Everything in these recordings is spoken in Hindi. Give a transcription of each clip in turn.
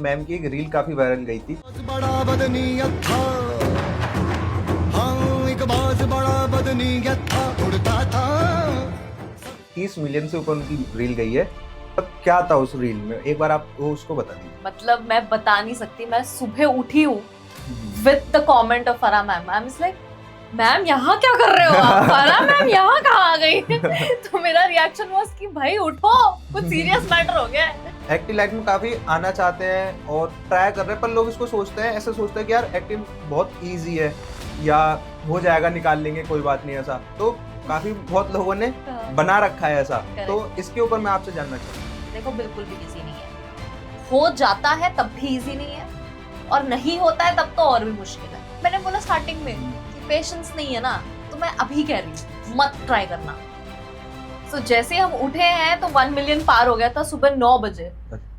मैम की एक रील काफी वायरल गई थी। बड़ा बदनीयत था, हाँ एक बाज बड़ा बदनीयत था, उड़ता था। 30 मिलियन से ऊपर उनकी रील गई है। अब क्या था उस रील में, एक बार आप वो उसको बता दीजिए। मतलब मैं बता नहीं सकती। मैं सुबह उठी हूँ with the comment of Farah ma'am. I am like, ma'am यहाँ क्या कर रहे हो आप? फराह मैम यहाँ कहाँ आ गई? तो मेरा रिएक्शन वाज कि भाई उठो, कुछ सीरियस मैटर हो गया है। एक्टिंग लाइन में काफी आना चाहते हैं और ट्राई कर रहे हैं, पर लोग इसको सोचते हैं, ऐसे सोचते हैं कि यार एक्टिंग बहुत इजी है या हो जाएगा, निकाल लेंगे, कोई बात नहीं ऐसा। तो काफी बहुत लोगों ने बना रखा है ऐसा। तो इसके ऊपर मैं आपसे जानना चाहूँ। देखो, बिल्कुल भी इजी नहीं है। हो जाता है तब भी इजी नहीं है, और नहीं होता है तब तो और भी मुश्किल है। मैंने बोला स्टार्टिंग में कि पेशेंस नहीं है ना, तो मैं अभी कह रही हूँ मत ट्राई करना। तो जैसे हम उठे हैं तो 1 मिलियन पार हो गया था सुबह 9 बजे।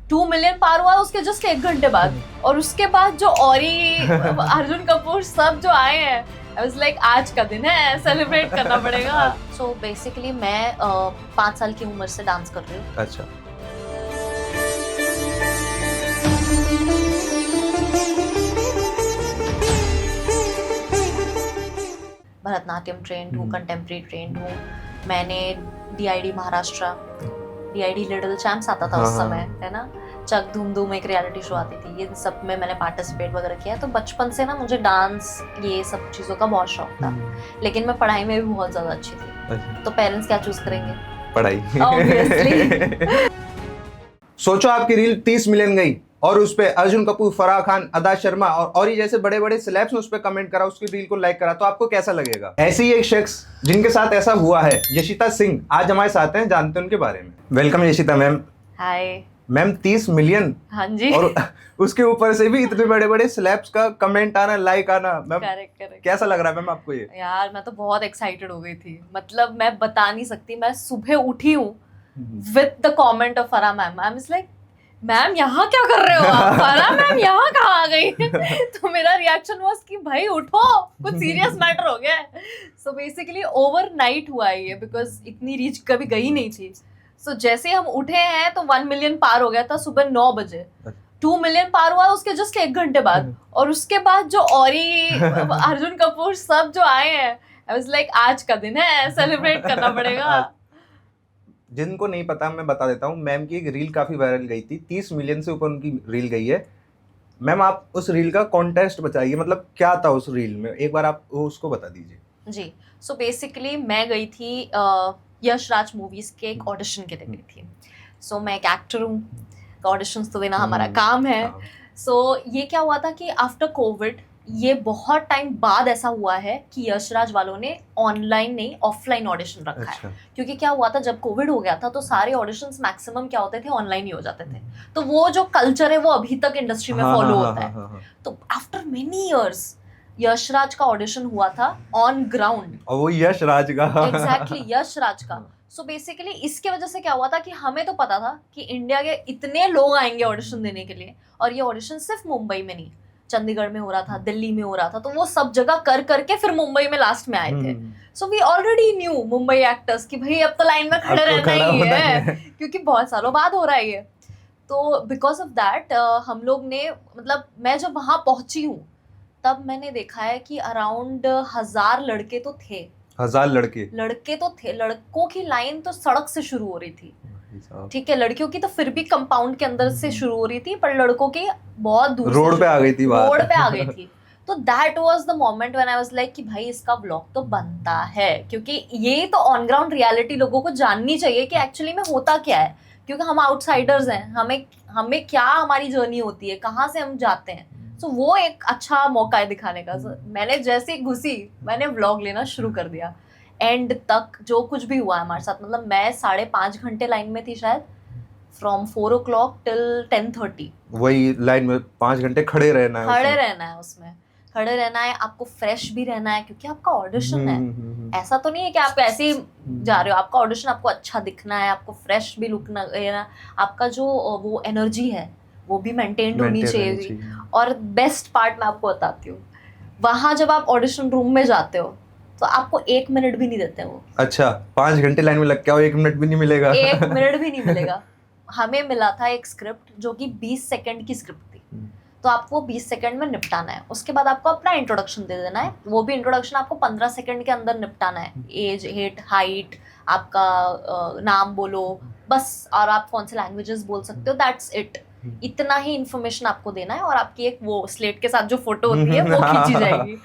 2 मिलियन पार हुआ उसके जस्ट 1 घंटे बाद, और उसके बाद जो औरी अर्जुन कपूर सब जो आए हैं, I was like, आज का दिन है, सेलिब्रेट करना पड़ेगा। So basically मैं 5 साल की उम्र से डांस कर रही हूँ। अच्छा, भरतनाट्यम ट्रेंड हूँ, कंटेम्प्रेरी ट्रेंड हूँ। मैंने DID Maharashtra, DID little champs आता था उस समय, है ना, चक धूम धूम एक रियलिटी शो आती थी, ये सब में मैंने पार्टिसिपेट वगैरह किया। तो बचपन से ना मुझे डांस ये सब चीज़ों का बहुत शौक था, लेकिन मैं पढ़ाई में भी बहुत ज़्यादा अच्छी थी। तो पेरेंट्स क्या चूज करेंगे? पढ़ाई। Obviously। सोचो आपकी रील 30 मिलियन गई और उस पे अर्जुन कपूर, फराह खान, अदा शर्मा और ये जैसे बड़े बड़े सेलेब्स ने उस पे कमेंट करा, उसकी रील को लाइक करा, तो आपको कैसा लगेगा? ऐसे ही एक शख्स जिनके साथ ऐसा हुआ है, यशिता सिंह, आज हमारे साथ हैं, जानते हैं उनके बारे में। Welcome Yashita ma'am. Hi ma'am 30 million, हाँ जी, और उसके ऊपर से भी इतने बड़े बड़े सेलेब्स का कमेंट आना, लाइक आना, मैम करेक्ट। कैसा लग रहा है मैम आपको ये? यार मैं तो बहुत एक्साइटेड हो गई थी। मतलब मैं बता नहीं सकती। मैं सुबह उठी हूँ with the comment of Farah ma'am. I am like, ma'am यहाँ क्या कर रहे हो आप? फराह मैम यहाँ कहाँ आ गई? तो मेरा रिएक्शन वाज कि भाई उठो, कुछ सीरियस मैटर हो गया है। सो बेसिकली ओवरनाइट हुआ है ये, बिकॉज इतनी रीच कभी गई नहीं थी। सो जैसे हम उठे हैं तो 1 मिलियन पार हो गया था सुबह 9 बजे। 2 मिलियन पार हुआ उसके जस्ट 1 घंटे बाद, और उसके बाद जो औरी अर्जुन कपूर सब जो आए हैं, आई वाज लाइक, आज का दिन है, सेलिब्रेट करना पड़ेगा। जिनको नहीं पता मैं बता देता हूँ, मैम की एक रील काफी वायरल गई थी, 30 मिलियन से ऊपर उनकी रील गई है। मैम आप उस रील का कॉन्टेस्ट बताइए, मतलब क्या था उस रील में, एक बार आप उसको बता दीजिए। जी, सो बेसिकली मैं गई थी यश राज मूवीज के एक ऑडिशन के लिए गई थी। सो मैं एक एक्टर हूँ, ऑडिशंस तो देना हमारा काम है। सो ये क्या हुआ था कि आफ्टर कोविड, ये बहुत टाइम बाद ऐसा हुआ है कि यशराज वालों ने ऑनलाइन नहीं ऑफलाइन ऑडिशन रखा अच्छा। है। क्योंकि क्या हुआ था, जब कोविड हो गया था तो सारे ऑडिशंस मैक्सिमम क्या होते थे, ऑनलाइन ही हो जाते थे। तो वो जो कल्चर है वो अभी तक इंडस्ट्री में फॉलो होता है। तो आफ्टर मेनी इयर्स यशराज का ऑडिशन हुआ था ऑन ग्राउंड, और वो यश राज का। एग्जैक्टली यशराज का। सो बेसिकली इसके वजह से क्या हुआ था कि हमें तो पता था कि इंडिया के इतने लोग आएंगे ऑडिशन देने के लिए, और ये ऑडिशन सिर्फ मुंबई में नहीं, चंडीगढ़ में हो रहा था, दिल्ली में हो रहा था। तो वो सब जगह कर करके फिर मुंबई में लास्ट में आए थे। So we already new Mumbai actors कि भाई अब तो लाइन में खड़े रहना ही है, क्योंकि बहुत सालों बाद हो रहा है ये। तो बिकॉज ऑफ दैट हम लोग ने, मतलब मैं जब वहां पहुंची हूँ तब मैंने देखा है कि अराउंड 1000 लड़के तो थे। 1000 लड़के तो थे। लड़कों की लाइन तो सड़क से शुरू हो रही थी, ठीक है। लड़कियों की तो फिर भी कंपाउंड के अंदर से शुरू हो रही थी, पर लड़कों की बहुत दूर रोड पे आ गई थी बात। रोड पे आ गई थी। तो that was the moment when I was like कि भाई इसका व्लॉग तो बनता है, क्योंकि ये तो ऑन ग्राउंड रियलिटी लोगों को जाननी चाहिए कि एक्चुअली में होता क्या है। क्योंकि हम आउटसाइडर्स हैं, हमें क्या हमारी जर्नी होती है, कहाँ से हम जाते हैं। सो वो एक अच्छा मौका है दिखाने का। मैंने जैसे ही घुसी, मैंने व्लॉग लेना शुरू कर दिया। एंड तक जो कुछ भी हुआ हमारे साथ, मतलब मैं 5.5 घंटे लाइन में थी शायद, फ्रॉम 4 o'clock till 10:30। वही लाइन में 5 घंटे खड़े रहना है, उसमें खड़े रहना है, आपको फ्रेश भी रहना है, क्योंकि आपका ऑडिशन है। ऐसा तो नहीं है कि आप ऐसे ही जा रहे हो, आपका ऑडिशन, आपको अच्छा दिखना है, आपको फ्रेश भी लुक ना, आपका जो वो एनर्जी है वो भी मेंटेन्ड होनी चाहिए। और बेस्ट पार्ट मैं आपको बताती हूँ, वहाँ जब आप ऑडिशन रूम में जाते हो तो आपको 1 मिनट भी नहीं देते वो। अच्छा, 5 घंटे लाइन में लग के आओ, 1 मिनट भी नहीं मिलेगा? 1 मिनट भी नहीं मिलेगा। हमें मिला था एक स्क्रिप्ट जो कि 20 सेकंड की स्क्रिप्ट थी, तो आपको 20 सेकंड में निपटाना है। उसके बाद आपको अपना इंट्रोडक्शन दे देना है, वो भी इंट्रोडक्शन आपको 15 सेकंड के अंदर निपटाना है। एज, हाइट, आपका नाम बोलो बस, और आप कौन से लैंग्वेजेस बोल सकते हो, दैट्स इट। इतना ही इन्फॉर्मेशन आपको देना है और आपकी एक वो स्लेट के साथ जो फोटो होती है वो खींची जाएगी।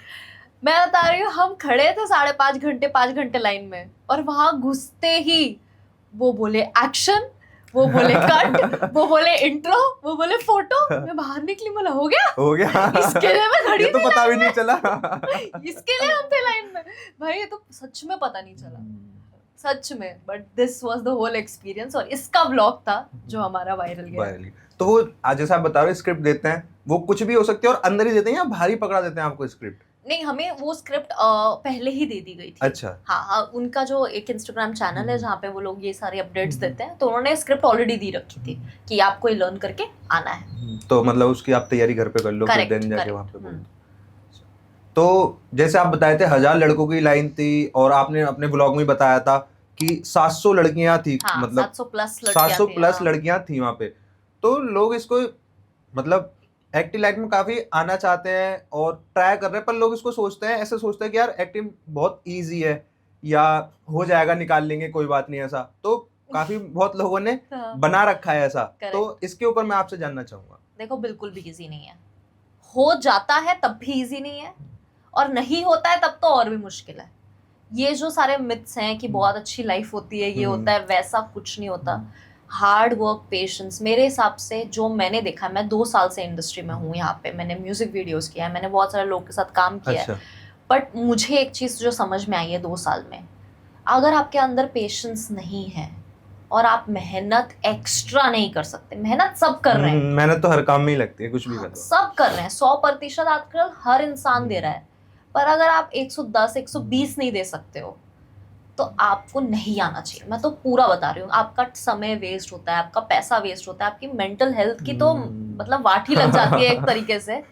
मैं बता रही हूँ, हम खड़े थे 5.5 घंटे लाइन में, और वहां घुसते ही वो बोले एक्शन, वो बोले कट, वो बोले इंट्रो, वो बोले फोटो। मैं बाहर निकली, बोला हो गया इसके लिए मैं खड़ी ये तो थी पता भी line नहीं में। चला। इसके लिए हम थे लाइन में। भाई ये तो सच में पता नहीं चला, सच में। But this was the whole experience, और इसका व्लॉग था जो हमारा वायरल गया। वायरल। तो वो आज जैसे आप बता रहे हो स्क्रिप्ट देते हैं, वो कुछ भी हो सकती है और अंदर ही देते हैं या भारी पकड़ा देते हैं आपको स्क्रिप्ट? नहीं, हमें वो स्क्रिप्ट पहले ही दे दी गई थी। अच्छा। हाँ, उनका जो एक इंस्टाग्राम चैनल है जहाँ पे वो लोग ये सारे अपडेट्स देते हैं, तो उन्होंने स्क्रिप्ट ऑलरेडी दी रखी थी कि आपको ये लर्न करके आना है। तो मतलब उसकी आप तैयारी घर पे कर लो, फिर Correct, दिन जाके correct, वहाँ पे बोलो। तो जैसे आप बताए थे 1000 लड़कों की लाइन थी, और आपने अपने ब्लॉग में बताया था कि 700 लड़कियां थी, हाँ, मतलब 700 प्लस लड़कियां 700 थी, प्लस हाँ। लड़कियां थी वहाँ पे। तो लोग इसको मतलब एक्टिंग लाइन में काफी आना चाहते हैं और ट्राई कर रहे हैं, पर लोग इसको सोचते हैं, ऐसे सोचते हैं कि यार एक्टिंग बहुत इजी है या हो जाएगा, निकाल लेंगे, कोई बात नहीं ऐसा। तो काफी बहुत लोगों ने हाँ। बना रखा है ऐसा। Correct. तो इसके ऊपर मैं आपसे जानना चाहूंगा। देखो, बिल्कुल भी इजी नहीं है। हो जाता है तब भी इजी नहीं है, और नहीं होता है तब तो और भी मुश्किल है। ये जो सारे मिथ्स हैं कि बहुत अच्छी लाइफ होती है, ये होता है, वैसा कुछ नहीं होता। हार्ड वर्क, पेशेंस, मेरे हिसाब से जो मैंने देखा, मैं 2 साल से इंडस्ट्री में हूँ यहाँ पे, मैंने म्यूजिक वीडियोस किया है, मैंने बहुत सारे लोगों के साथ काम किया है। बट मुझे एक चीज़ जो समझ में आई है 2 साल में, अगर आपके अंदर पेशेंस नहीं है और आप मेहनत एक्स्ट्रा नहीं कर सकते, मेहनत सब कर रहे हैं, मेहनत तो हर काम में ही लगती है, कुछ भी कर लो। सब कर रहे हैं, 100% आजकल हर इंसान दे रहा है, पर अगर आप 110, 120 नहीं दे सकते हो तो आपको नहीं आना चाहिए। मैं तो पूरा बता रही हूँ, आपका समय वेस्ट होता है, आपका पैसा वेस्ट होता है, आपकी मेंटल हेल्थ की तो मतलब वाट ही लग जाती है एक तरीके से।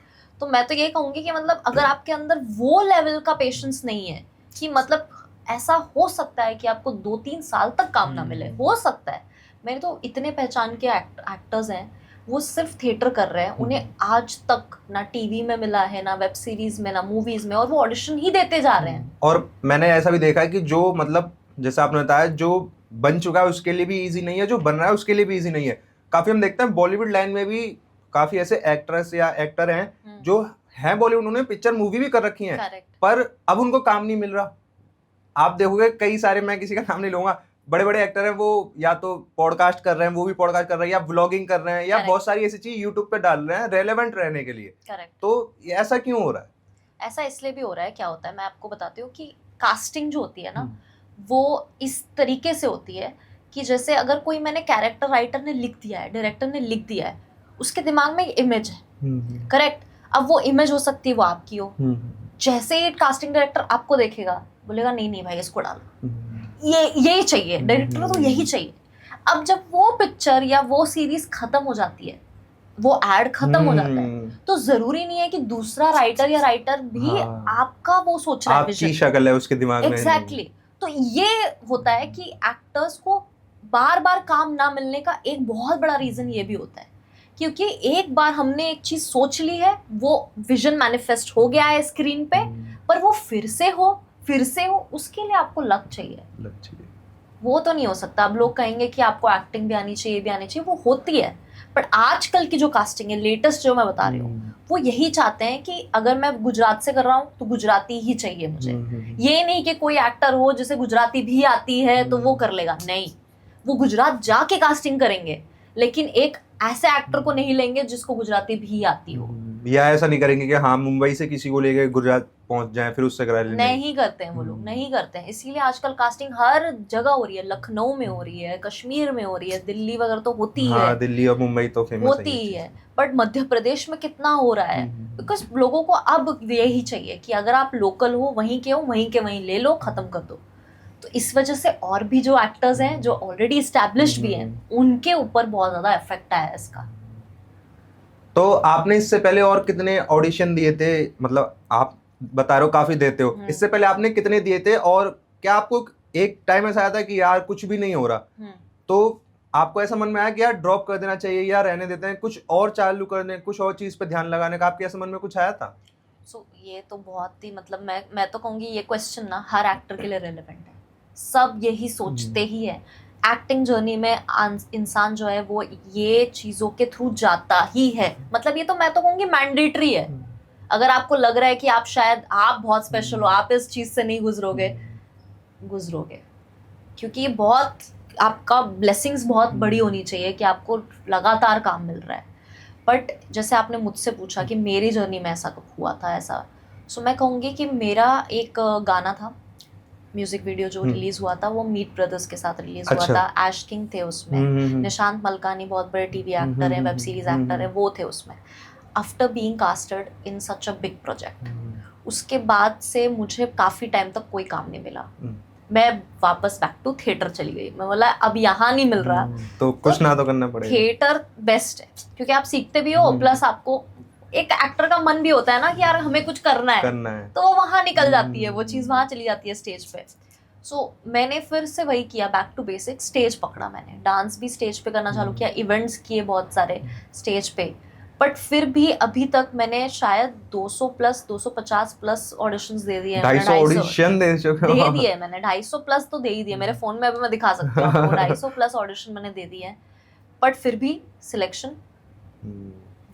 तो मैं तो ये कहूंगी कि मतलब अगर आपके अंदर वो लेवल का पेशेंस नहीं है कि मतलब ऐसा हो सकता है कि आपको 2-3 साल तक काम ना मिले, हो सकता है। मेरे तो इतने पहचान के एक्टर्स हैं, वो सिर्फ थिएटर कर रहे हैं, उन्हें आज तक ना टीवी में मिला है, ना वेब सीरीज में, ना मूवीज में, और वो ऑडिशन ही देते जा रहे हैं। और मैंने ऐसा भी देखा है कि जो मतलब जैसे आपने बताया, जो बन चुका है उसके लिए भी इजी नहीं है, जो बन रहा है उसके लिए भी इजी नहीं है। काफी हम देखते हैं बॉलीवुड लाइन में भी काफी ऐसे एक्ट्रेस या एक्टर हैं जो हैं बॉलीवुड, उन्होंने पिक्चर मूवी भी कर रखी है, पर अब उनको काम नहीं मिल रहा। आप देखोगे कई सारे, मैं किसी का नाम नहीं लूंगा, बड़े बड़े एक्टर हैं, वो या तो पॉडकास्ट कर रहे हैं, वो भी पॉडकास्ट कर रहे हैं, या व्लॉगिंग कर रहे हैं, या बहुत सारी ऐसी चीज यूट्यूब पे डाल रहे हैं रेलेवेंट रहने के लिए। तो ऐसा क्यों हो रहा है? ऐसा इसलिए भी हो रहा है, क्या होता है मैं आपको बताती हूँ कि कास्टिंग जो होती है ना, वो इस तरीके से होती है कि जैसे अगर कोई, मैंने कैरेक्टर राइटर ने लिख दिया है, डायरेक्टर ने लिख दिया है, उसके दिमाग में एक इमेज है, करेक्ट। अब वो इमेज हो सकती है वो आपकी हो, जैसे ही कास्टिंग डायरेक्टर आपको देखेगा बोलेगा नहीं नहीं भाई इसको डालो, ये यही चाहिए, डायरेक्टर तो यही चाहिए। अब जब वो पिक्चर या वो सीरीज खत्म हो जाती है, वो एड खत्म हो जाता है, तो जरूरी नहीं है कि दूसरा राइटर या राइटर भी आपका वो सोच रहा है, आपकी शक्ल है उसके दिमाग में। एग्जैक्टली। तो ये होता है कि एक्टर्स को बार बार काम ना मिलने का एक बहुत बड़ा रीजन ये भी होता है, क्योंकि एक बार हमने एक चीज सोच ली है, वो विजन मैनिफेस्ट हो गया है स्क्रीन पे, पर वो फिर से हो उसके लिए आपको लक चाहिए। वो तो नहीं हो सकता। अब लोग कहेंगे कि आपको एक्टिंग भी आनी चाहिए, भी आनी चाहिए, वो होती है, बट आजकल की जो कास्टिंग है, लेटेस्ट जो मैं बता रही हूँ, वो यही चाहते हैं कि अगर मैं गुजरात से कर रहा हूँ तो गुजराती ही चाहिए मुझे। ये नहीं कि कोई एक्टर हो जिसे गुजराती भी आती है तो वो कर लेगा, नहीं, वो गुजरात जाके कास्टिंग करेंगे, लेकिन एक ऐसे एक्टर को नहीं लेंगे जिसको गुजराती भी आती हो। या ऐसा नहीं करेंगे कि हाँ मुंबई से किसी को लेके गुजरात पहुंच जाए फिर उससे करा लेंगे, नहीं करते हैं वो लोग, नहीं करते हैं। इसीलिए आजकल कास्टिंग हर जगह हो रही है, लखनऊ में हो रही है, कश्मीर में हो रही है, दिल्ली वगैरह तो होती हाँ, है, दिल्ली और मुंबई तो फेमस होती ही है, बट मध्य प्रदेश में कितना हो रहा है, बिकॉज लोगों को अब यही चाहिए कि अगर आप लोकल हो, वहीं के हो, वहीं के वहीं ले लो, खत्म कर दो। तो इस वजह से और भी जो एक्टर्स हैं जो ऑलरेडी एस्टैब्लिश्ड भी हैं, उनके ऊपर बहुत ज्यादा इफेक्ट आया है इसका। तो आपने इससे पहले और कितने ऑडिशन दिए थे? मतलब आप बता रहे हो काफी देते हो, इससे पहले आपने कितने दिए थे, और क्या आपको एक टाइम ऐसा आया था कि यार कुछ भी नहीं हो रहा, तो आपको ऐसा मन में आया कि यार ड्रॉप कर देना चाहिए या रहने देते हैं, कुछ और चालू कर दें, कुछ और चीज पे ध्यान लगाने का, आपके ऐसे मन में कुछ आया था? ये तो बहुत ही मतलब मैं तो कहूँगी ये क्वेश्चन ना हर एक्टर के लिए रेलेवेंट है, सब यही सोचते ही है। एक्टिंग जर्नी में इंसान जो है वो ये चीज़ों के थ्रू जाता ही है, मतलब ये तो मैं तो कहूँगी मैंडेटरी है। अगर आपको लग रहा है कि आप शायद आप बहुत स्पेशल हो, आप इस चीज़ से नहीं गुजरोगे, क्योंकि ये बहुत आपका ब्लेसिंग्स बहुत बड़ी होनी चाहिए कि आपको लगातार काम मिल रहा है। बट जैसे आपने मुझसे पूछा कि मेरी जर्नी में ऐसा कब हुआ था ऐसा, सो मैं कहूँगी कि मेरा एक गाना था, म्यूजिक वीडियो जो रिलीज हुआ था वो मीट ब्रदर्स के साथ रिलीज हुआ था। ऐश किंग थे उसमें, निशांत मलकानी बहुत बड़े टीवी एक्टर हैं, वेब सीरीज एक्टर हैं, वो थे उसमें। After being casted in such a big project, उसके बाद से मुझे काफ़ी टाइम तक कोई काम नहीं मिला। मैं वापस बैक टू थिएटर चली गई। मैं बोला अब यहाँ नहीं मिल रहा तो कुछ ना तो करना पड़ेगा। थिएटर बेस्ट है क्योंकि आप सीखते भी हो, प्लस आपको एक एक्टर का मन भी होता है ना कि यार हमें कुछ करना है। तो वो वहाँ निकल जाती है, वो चीज़ वहाँ चली जाती है स्टेज पे। सो मैंने फिर से वही किया, बैक टू बेसिक, स्टेज पकड़ा मैंने, डांस भी स्टेज पे करना चालू किया, इवेंट्स किए बहुत सारे स्टेज पे। बट फिर भी अभी तक मैंने शायद 200 प्लस 250 प्लस ऑडिशंस दे दिए हैं। 250 ऑडिशन दे दिए मैंने, 250 प्लस तो दे ही दिए। मेरे फोन में अभी मैं दिखा सकती हूँ आपको, 250 प्लस ऑडिशन मैंने दे दिए हैं। बट फिर भी सिलेक्शन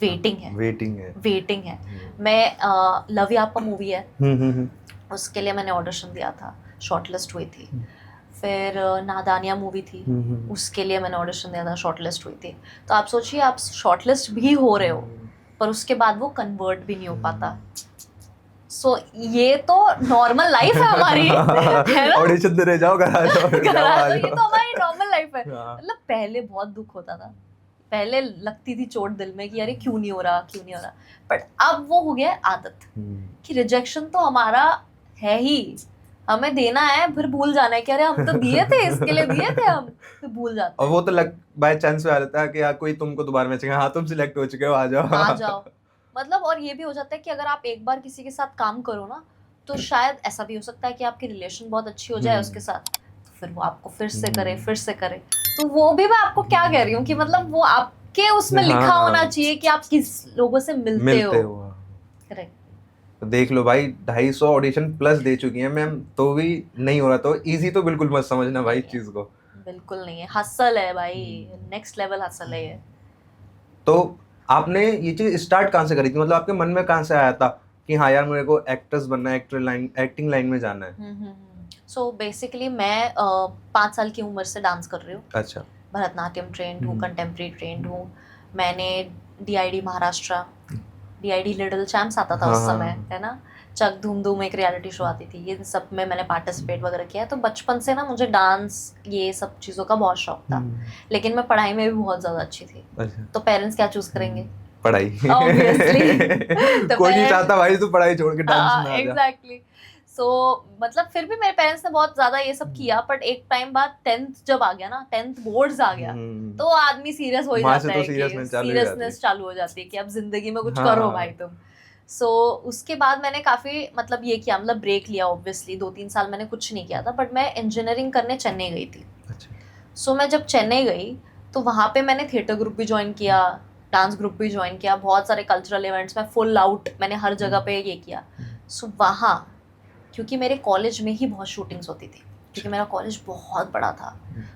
वेटिंग है। मैं लव यापा मूवी है, उसके लिए मैंने ऑडिशन दिया था, शॉर्टलिस्ट हुई थी। फिर नादानिया मूवी थी, उसके लिए मैंने ऑडिशन दिया था, शॉर्टलिस्ट हुई थी। तो आप सोचिए, आप शॉर्टलिस्ट भी हो रहे हो पर उसके बाद वो कन्वर्ट भी नहीं हो पाता। सो ये तो नॉर्मल लाइफ है हमारी, है ना? ऑडिशन दे जाओ, घर आ जाओ, ये तो हमारी नॉर्मल लाइफ है। मतलब पहले बहुत दुख होता था, पहले लगती थी चोट दिल में कि अरे क्यों नहीं हो रहा। बट अब वो हो गया आदत कि रिजेक्शन तो हमारा है ही, हमें देना है, फिर भूल जाना है कि अरे हम तो दिए थे, इसके लिए दिए थे, हम फिर भूल जाते हैं। और वो तो बाय चांस में आ जाता है कि यार कोई तुमको दोबारा में चाहिए, हाँ तुम सिलेक्ट हो चुके हो, आ जाओ। मतलब और ये भी हो जाता है कि अगर आप एक बार किसी के साथ काम करो ना, तो शायद ऐसा भी हो सकता है कि आपकी रिलेशन बहुत अच्छी हो जाए उसके साथ, तो फिर वो आपको फिर से करे। तो वो भी मैं आपको क्या कह रही हूँ कि मतलब वो आपके उसमें लिखा होना चाहिए कि आप किस लोगों से मिलते हो। करेक्ट। तो देख लो भाई, 250 ऑडिशन प्लस दे चुकी हैं मैम, तो भी नहीं हो रहा। तो इजी तो बिल्कुल मत समझना भाई चीज को, बिल्कुल नहीं है, हसल है भाई, नेक्स्ट लेवल हसल है ये। तो आपने ये चीज स्टार्ट कहाँ से करी थी, मतलब आपके मन में कहाँ से आया था कि हाँ यार मेरे को एक्ट्रेस बनना है, एक्टिंग लाइन में जाना है? सो बेसिकली मैं 5 साल की उम्र से डांस कर रही हूँ। अच्छा। भरतनाट्यम ट्रेंड हूँ, कंटेम्प्रेरी ट्रेंड हूँ। मैंने DID Maharashtra, DID little champs आता था उस समय, है ना, चक धूम धूम एक रियलिटी शो आती थी, ये सब में मैंने पार्टिसिपेट वगैरह किया है। तो बचपन से ना मुझे डांस ये सब चीज़ों का बहुत शौक था, लेकिन मैं पढ़ाई में भी बहुत ज़्यादा अच्छी थी। तो पेरेंट्स क्या चूज करेंगे? पढ़ाई। तो कोई नहीं चाहता भाई तू पढ़ाई छोड़ के डांस में आ जा। एग्जैक्टली। सो मतलब फिर भी मेरे पेरेंट्स ने बहुत ज्यादा ये सब किया, बट एक टाइम बाद 10th जब आ गया ना, 10th बोर्ड्स आ गया, तो आदमी सीरियस हो जाता है, सीरियसनेस चालू हो जाती है कि अब जिंदगी में कुछ करो भाई तुम। सो उसके बाद मैंने काफी मतलब ये किया, मतलब ब्रेक लिया ऑब्वियसली, 2-3 साल मैंने कुछ नहीं किया था। बट मैं इंजीनियरिंग करने चेन्नई गई थी। सो मैं जब चेन्नई गई तो वहाँ पे मैंने थिएटर ग्रुप भी ज्वाइन किया, डांस ग्रुप भी ज्वाइन किया, बहुत सारे कल्चरल इवेंट्स में फुल आउट मैंने हर जगह पे ये किया। सो वहाँ क्योंकि मेरे कॉलेज में ही बहुत शूटिंग्स होती थी, क्योंकि मेरा कॉलेज बहुत बड़ा था,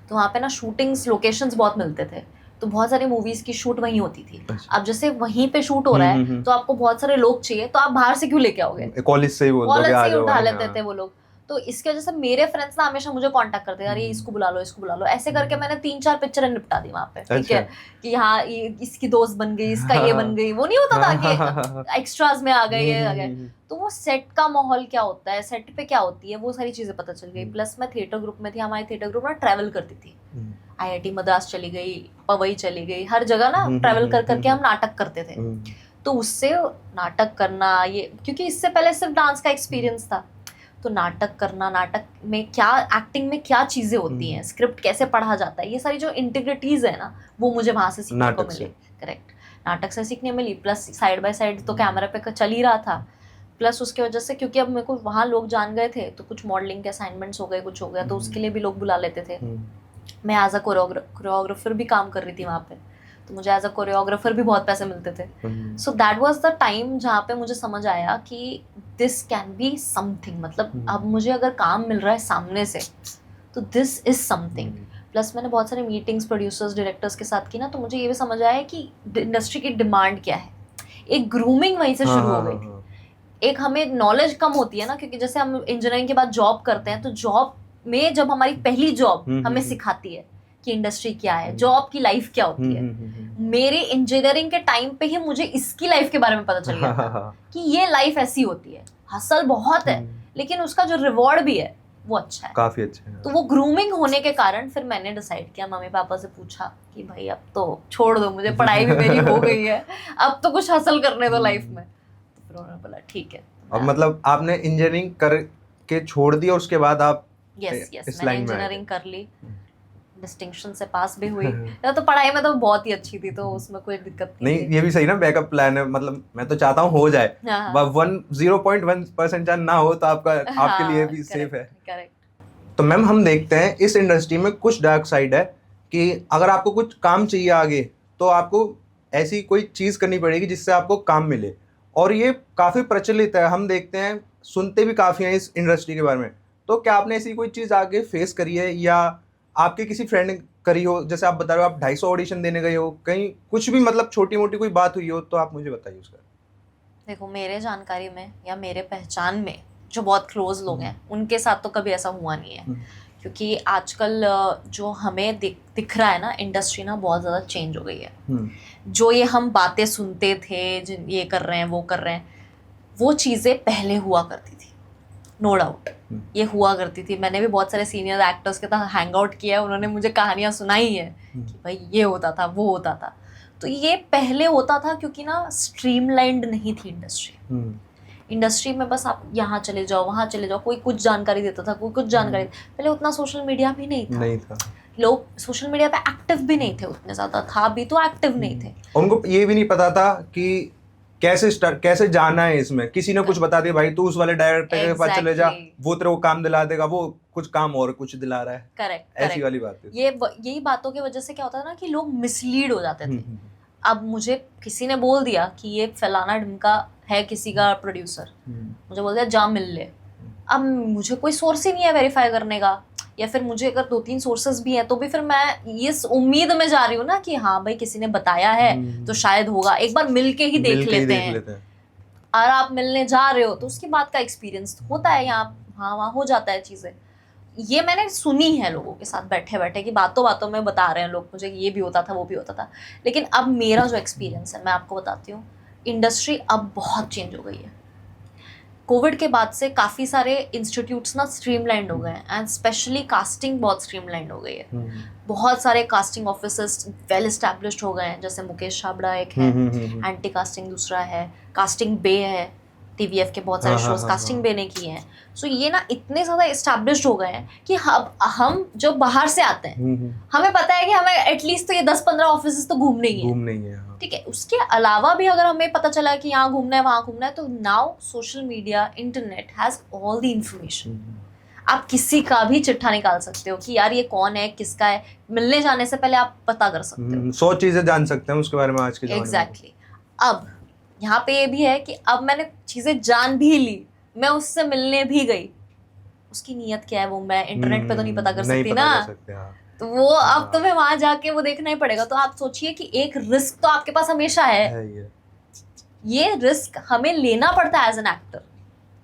तो वहाँ पे ना शूटिंग्स लोकेशंस बहुत मिलते थे, तो बहुत सारी मूवीज की शूट वहीं होती थी। अब जैसे वहीं पे शूट हो रहा है तो आपको बहुत सारे लोग चाहिए, तो आप बाहर से क्यों लेके आओगे? कॉलेज से ही उठा लेते थे वो लोग। तो इसके वजह से मेरे फ्रेंड्स ना हमेशा मुझे कांटेक्ट करते थे, अरे इसको बुला लो, ऐसे करके मैंने 3-4 पिक्चरें निपटा दी वहाँ पे। ठीक है कि हाँ इसकी दोस्त बन गई, इसका ये बन गई, वो नहीं होता था कि एक्स्ट्राज में आ गए, ये आ गए। तो वो सेट का माहौल क्या होता है, सेट पे क्या होती है, वो सारी चीजें पता चल गई। प्लस मैं थिएटर ग्रुप में थी, हमारी थिएटर ग्रुप ना ट्रैवल करती थी, IIT मद्रास चली गई, पवई चली गई, हर जगह ना ट्रैवल कर करके हम नाटक करते थे। तो उससे नाटक करना, ये क्योंकि इससे पहले सिर्फ डांस का एक्सपीरियंस था, तो नाटक करना, नाटक में क्या, एक्टिंग में क्या चीजें होती हैं, स्क्रिप्ट कैसे पढ़ा जाता है, ये सारी जो इंटीग्रिटीज है ना, वो मुझे वहां से सीखने को मिली। करेक्ट, नाटक से सीखने मिली। प्लस साइड बाय साइड तो कैमरा पे चल ही रहा था, प्लस उसके वजह से क्योंकि अब मेरे को वहाँ लोग जान गए थे, तो कुछ मॉडलिंग के असाइनमेंट्स हो गए, कुछ हो गया, तो उसके लिए भी लोग बुला लेते थे। मैं एज अ कोरियोग्राफर भी काम कर रही थी वहाँ पे, तो मुझे एज अ कोरियोग्राफर भी बहुत पैसे मिलते थे. So that was the time जहाँ पे मुझे समझ आया कि दिस कैन बी समथिंग. मतलब अब मुझे अगर काम मिल रहा है सामने से तो दिस इज समथिंग. प्लस मैंने बहुत सारे मीटिंग्स प्रोड्यूसर्स डायरेक्टर्स के साथ की ना, तो मुझे ये भी समझ आया कि इंडस्ट्री की डिमांड क्या है. एक ग्रूमिंग वहीं से शुरू हो गई थी. एक हमें नॉलेज कम होती है ना, क्योंकि जैसे हम इंजीनियरिंग के बाद जॉब करते हैं, तो जॉब में जब हमारी पहली जॉब हमें सिखाती है कि इंडस्ट्री क्या है, जॉब की लाइफ क्या होती है. मेरे इंजीनियरिंग के टाइम पे ही मुझे इसकी लाइफ के बारे में पता चल गया था कि ये लाइफ ऐसी होती है. हसल बहुत है लेकिन उसका जो रिवॉर्ड भी है वो अच्छा है, काफी अच्छा है. तो वो ग्रूमिंग होने के कारण फिर मैंने डिसाइड किया, मम्मी पापा से पूछा कि भाई अब तो छोड़ दो, मुझे पढ़ाई भी मेरी हो गई है, अब तो कुछ हासिल करने दो लाइफ में. तो फिर उन्होंने बोला ठीक है. अब मतलब आपने इंजीनियरिंग करके छोड़ दी और उसके बाद आप यस इस मैंने लाइन में इंजीनियरिंग कर ली, डिस्टिंक्शन से पास भी हुई. तो पढ़ाई में तो बहुत ही अच्छी थी, तो उसमें कोई दिक्कत नहीं. थी. ये भी सही ना, बैकअप प्लान है. मतलब मैं तो चाहता हूँ हो जाए, हाँ, 0.1% चांस ना हो तो आपका आपके लिए भी सेफ है. करेक्ट. तो मैम हम देखते हैं इस इंडस्ट्री में कुछ डार्क साइड है कि अगर आपको कुछ काम चाहिए आगे तो आपको ऐसी कोई चीज़ करनी पड़ेगी जिससे आपको काम मिले, और ये काफ़ी प्रचलित है. हम देखते हैं, सुनते भी काफ़ी हैं इस इंडस्ट्री के बारे में. तो क्या आपने ऐसी कोई चीज़ आगे फेस करी है या आपके किसी फ्रेंड ने करी हो? जैसे आप बता रहे हो आप 250 ऑडिशन देने गए हो, कहीं कुछ भी मतलब छोटी मोटी कोई बात हुई हो तो आप मुझे बताइए उसका. देखो, मेरे जानकारी में या मेरे पहचान में जो बहुत क्लोज लोग हैं उनके साथ तो कभी ऐसा हुआ नहीं है. क्योंकि आजकल जो हमें दिख रहा है ना, इंडस्ट्री ना बहुत ज़्यादा चेंज हो गई है. जो ये हम बातें सुनते थे, ये कर रहे हैं वो कर रहे हैं, वो चीज़ें पहले हुआ करती थी, नो डाउट. ये हुआ करती थी. मैंने भी बहुत सारे सीनियर एक्टर्स के साथ हैंग आउट किया है, उन्होंने मुझे कहानियाँ सुनाई है कि भाई ये होता था वो होता था. तो ये पहले होता था क्योंकि ना स्ट्रीमलाइंड नहीं थी इंडस्ट्री. इंडस्ट्री में बस आप यहाँ चले जाओ वहाँ चले जाओ, कोई कुछ जानकारी देता था, कोई कुछ जानकारी. पहले उतना सोशल मीडिया भी नहीं था. लोग सोशल मीडिया पे एक्टिव भी नहीं थे उतने ज़्यादा, था भी तो एक्टिव नहीं थे. उनको ये भी नहीं पता था कि कैसे जाना है इसमें. किसी ने कुछ बता दिया, भाई तू उस वाले डायरेक्टर के पास चले जा, वो तेरे को काम दिला देगा, वो कुछ काम और कुछ दिला रहा है. करेक्ट. ऐसी वाली बात है. यही बातों की वजह से क्या होता है ना कि लोग मिसलीड हो जाते थे. अब मुझे किसी ने बोल दिया कि ये फलाना ढिमका है किसी का प्रोड्यूसर, मुझे बोल दिया जा मिल ले. अब मुझे कोई सोर्स ही नहीं है वेरीफाई करने का, या फिर मुझे अगर 2-3 सोर्सेज भी हैं तो भी फिर मैं इस उम्मीद में जा रही हूँ ना कि हाँ भाई किसी ने बताया है तो शायद होगा, एक बार मिल के ही देख लेते हैं. और आप मिलने जा रहे हो तो उसके बाद का एक्सपीरियंस होता है यहाँ, हाँ वहाँ हो जाता है चीज़ें. ये मैंने सुनी है लोगों के साथ बैठे बैठे कि बातों बातों में बता रहे हैं लोग मुझे कि ये भी होता था वो भी होता था. लेकिन अब मेरा जो एक्सपीरियंस है मैं आपको बताती हूँ, इंडस्ट्री अब बहुत चेंज हो गई है. कोविड के बाद से काफ़ी सारे इंस्टीट्यूट्स ना स्ट्रीमलाइंड हो गए हैं, एंड स्पेशली कास्टिंग बहुत स्ट्रीमलाइंड हो गई है. बहुत सारे कास्टिंग ऑफिसर्स वेल एस्टैब्लिश्ड हो गए हैं, जैसे मुकेश छाबड़ा एक है, एंटी कास्टिंग दूसरा है, कास्टिंग बे है, TVF के बहुत सारे शोज कास्टिंग बे ने किए हैं. सो ये ना इतने ज़्यादा इस्टेब्लिश्ड हो गए हैं कि हम जो बाहर से आते हैं हमें पता है कि हमें एटलीस्ट तो ये 10-15 ऑफिस तो घूमने ही है. ठीक है, उसके अलावा भी अगर हमें पता चला कि यहाँ घूमना है वहाँ घूमना है, तो now social media, internet has all the information. आप किसी का भी चिट्ठा निकाल सकते हो कि यार ये कौन है, किसका है. मिलने जाने से पहले आप पता कर सकते हो. 100 चीज़ें जान सकते हैं उसके बारे में आज के ज़माने में. एग्जैक्टली. अब यहाँ पे ये भी है कि अब मैंने चीज़ें जान भी ली, मैं उससे मिलने भी गई, उसकी नीयत क्या है वो मैं इंटरनेट पे तो नहीं पता कर सकती ना. तो वो अब तुम्हें वहां जाके वो देखना ही पड़ेगा. तो आप सोचिए कि एक रिस्क तो आपके पास हमेशा है. ये रिस्क हमें लेना पड़ता है एज एन एक्टर.